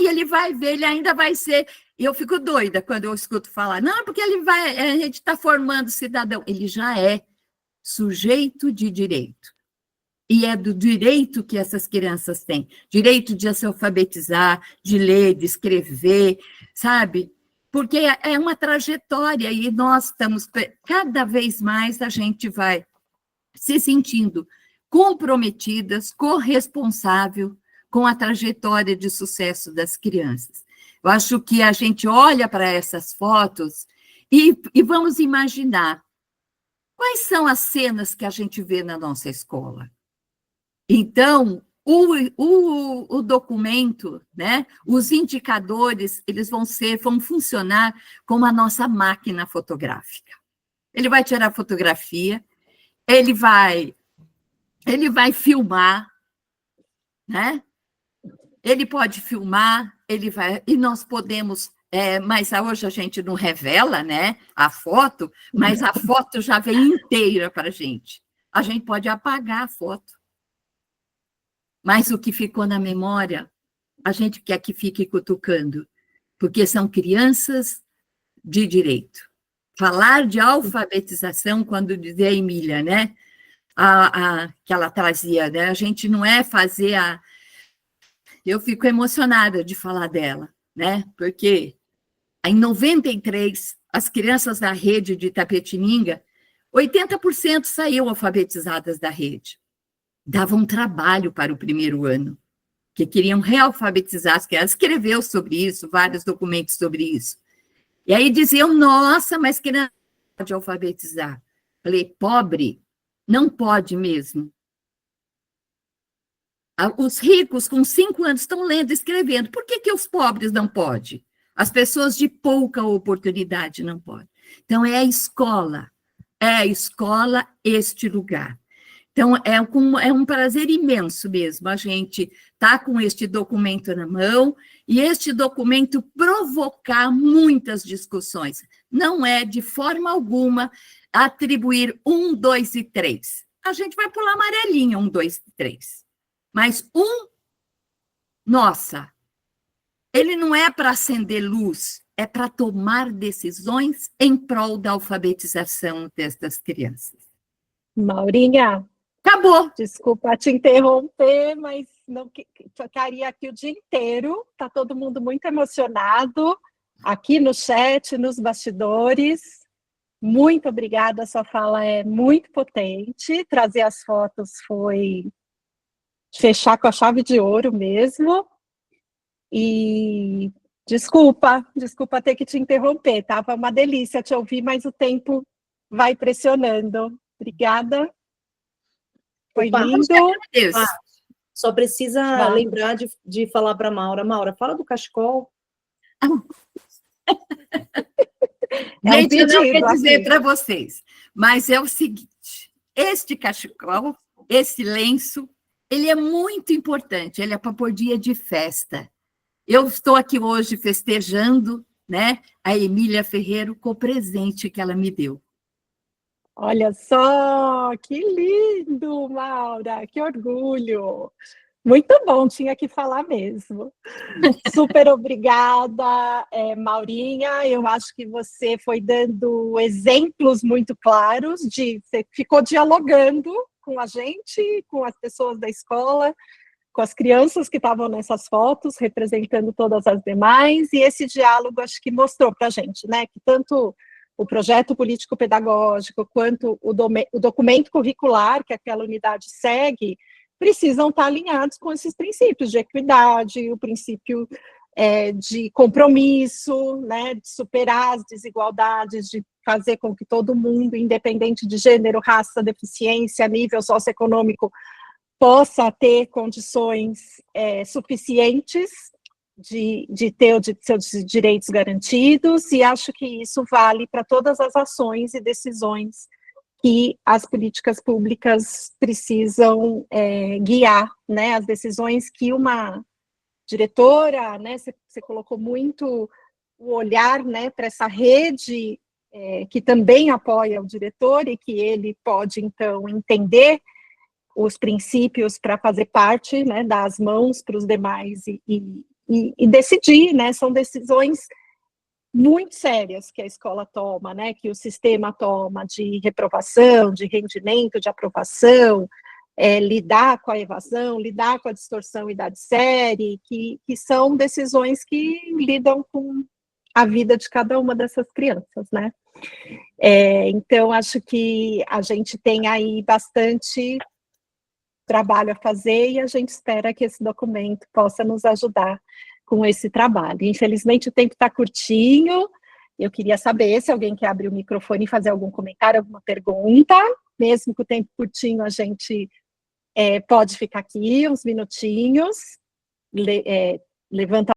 ele vai ver, ele ainda vai ser... E eu fico doida quando eu escuto falar, não, porque a gente está formando cidadão. Ele já é sujeito de direito. E é do direito que essas crianças têm. Direito de se alfabetizar, de ler, de escrever, sabe? Porque é uma trajetória e nós estamos... Cada vez mais a gente vai se sentindo comprometidas, corresponsável com a trajetória de sucesso das crianças. Eu acho que a gente olha para essas fotos e vamos imaginar quais são as cenas que a gente vê na nossa escola. Então, o documento, né, os indicadores, eles vão funcionar como a nossa máquina fotográfica. Ele vai tirar fotografia, ele vai filmar, né? Ele pode filmar, e nós podemos, mas hoje a gente não revela, né, a foto, mas a foto já vem inteira para a gente. A gente pode apagar a foto. Mas o que ficou na memória, a gente quer que fique cutucando, porque são crianças de direito. Falar de alfabetização, quando dizia a Emília, né, que ela trazia, né, a gente não é fazer Eu fico emocionada de falar dela, né? Porque em 93, as crianças da rede de Itapetininga, 80% saíam alfabetizadas da rede. Davam trabalho para o primeiro ano, que queriam realfabetizar as crianças. Escreveu sobre isso, vários documentos sobre isso. E aí diziam, nossa, mas criança não pode alfabetizar. Falei, pobre, não pode mesmo. Os ricos, com 5 anos, estão lendo e escrevendo. Por que os pobres não podem? As pessoas de pouca oportunidade não podem. Então, é a escola este lugar. Então, é um prazer imenso mesmo a gente estar com este documento na mão e este documento provocar muitas discussões. Não é, de forma alguma, atribuir 1, 2 e 3. A gente vai pular amarelinha, 1, 2 e 3. Mas nossa, ele não é para acender luz, é para tomar decisões em prol da alfabetização destas crianças. Maurinha, acabou. Desculpa te interromper, mas não ficaria aqui o dia inteiro. Está todo mundo muito emocionado, aqui no chat, nos bastidores. Muito obrigada, a sua fala é muito potente. Trazer as fotos foi fechar com a chave de ouro mesmo. E desculpa ter que te interromper. Estava uma delícia te ouvir, mas o tempo vai pressionando. Obrigada. Foi lindo. Só precisa lembrar de falar para a Maura. Maura, fala do cachecol. Gente, eu não quero dizer para vocês, mas é o seguinte, este cachecol, esse lenço, ele é muito importante, ele é para pôr dia de festa. Eu estou aqui hoje festejando, né, a Emília Ferreiro com o presente que ela me deu. Olha só, que lindo, Maura, que orgulho. Muito bom, tinha que falar mesmo. Super obrigada, Maurinha. Eu acho que você foi dando exemplos muito claros você ficou dialogando com a gente, com as pessoas da escola, com as crianças que estavam nessas fotos, representando todas as demais, e esse diálogo acho que mostrou para a gente, né, que tanto o projeto político-pedagógico quanto o documento curricular que aquela unidade segue precisam estar alinhados com esses princípios de equidade, o princípio de compromisso, né, de superar as desigualdades, de fazer com que todo mundo, independente de gênero, raça, deficiência, nível socioeconômico, possa ter condições suficientes de ter seus direitos garantidos, e acho que isso vale para todas as ações e decisões que as políticas públicas precisam guiar, né, as decisões que uma diretora, né, você colocou muito o olhar, né, para essa rede que também apoia o diretor e que ele pode, então, entender os princípios para fazer parte, né, dar as mãos para os demais e decidir, né, são decisões muito sérias que a escola toma, né, que o sistema toma de reprovação, de rendimento, de aprovação, lidar com a evasão, lidar com a distorção e idade série, que são decisões que lidam com a vida de cada uma dessas crianças, né. Então, acho que a gente tem aí bastante trabalho a fazer e a gente espera que esse documento possa nos ajudar com esse trabalho. Infelizmente, o tempo está curtinho, eu queria saber se alguém quer abrir o microfone e fazer algum comentário, alguma pergunta, mesmo com o tempo curtinho, a gente pode ficar aqui uns minutinhos, levanta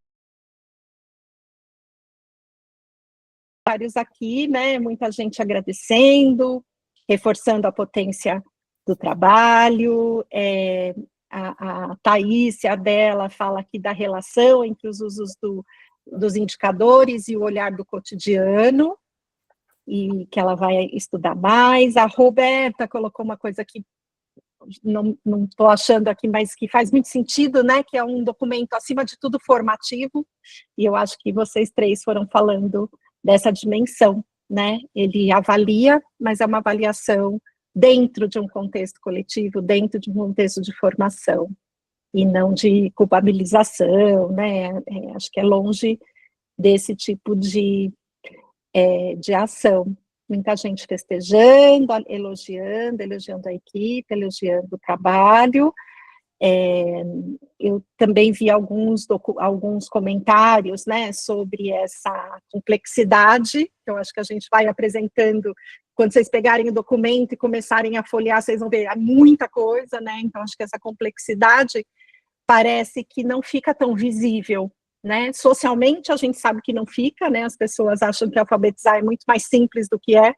vários aqui, né, muita gente agradecendo, reforçando a potência do trabalho, a Thaís, a dela, fala aqui da relação entre os usos dos indicadores e o olhar do cotidiano, e que ela vai estudar mais. A Roberta colocou uma coisa que não estou achando aqui, mas que faz muito sentido, né, que é um documento, acima de tudo, formativo, e eu acho que vocês três foram falando dessa dimensão, né, ele avalia, mas é uma avaliação dentro de um contexto coletivo, dentro de um contexto de formação, e não de culpabilização, né, acho que é longe desse tipo de ação. Muita gente festejando, elogiando a equipe, elogiando o trabalho. Eu também vi alguns comentários, né, sobre essa complexidade, que eu acho que a gente vai apresentando. Quando vocês pegarem o documento e começarem a folhear, vocês vão ver muita coisa, né? Então, acho que essa complexidade parece que não fica tão visível, né? Socialmente, a gente sabe que não fica, né? As pessoas acham que alfabetizar é muito mais simples do que é,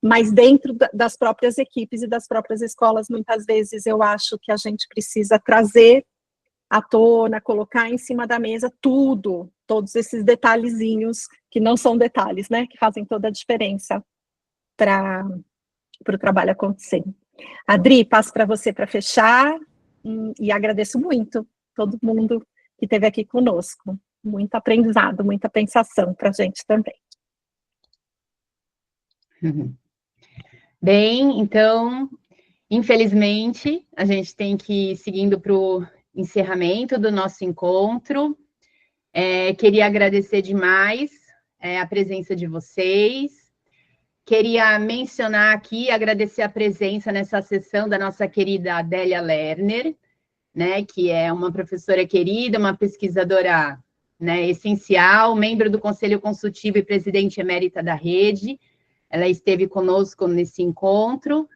mas dentro das próprias equipes e das próprias escolas, muitas vezes eu acho que a gente precisa trazer à tona, colocar em cima da mesa todos esses detalhezinhos, que não são detalhes, né? Que fazem toda a diferença para o trabalho acontecer. Adri, passo para você para fechar, e agradeço muito todo mundo que esteve aqui conosco. Muito aprendizado, muita pensação para a gente também. Bem, então, infelizmente, a gente tem que ir seguindo para o encerramento do nosso encontro. Queria agradecer demais a presença de vocês. Queria mencionar aqui, agradecer a presença nessa sessão da nossa querida Adélia Lerner, né, que é uma professora querida, uma pesquisadora, né, essencial, membro do Conselho Consultivo e presidente emérita da rede. Ela esteve conosco nesse encontro.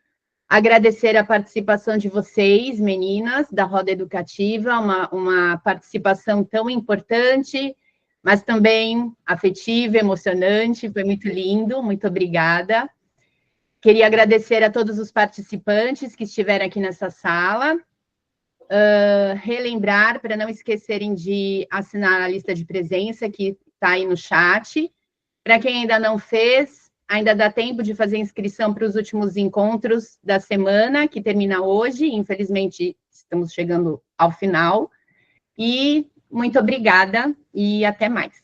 Agradecer a participação de vocês, meninas, da Roda Educativa, uma participação tão importante, mas também afetiva, emocionante, foi muito lindo, muito obrigada. Queria agradecer a todos os participantes que estiveram aqui nessa sala, relembrar, para não esquecerem de assinar a lista de presença que está aí no chat. Para quem ainda não fez, ainda dá tempo de fazer inscrição para os últimos encontros da semana, que termina hoje. Infelizmente, estamos chegando ao final. E muito obrigada e até mais.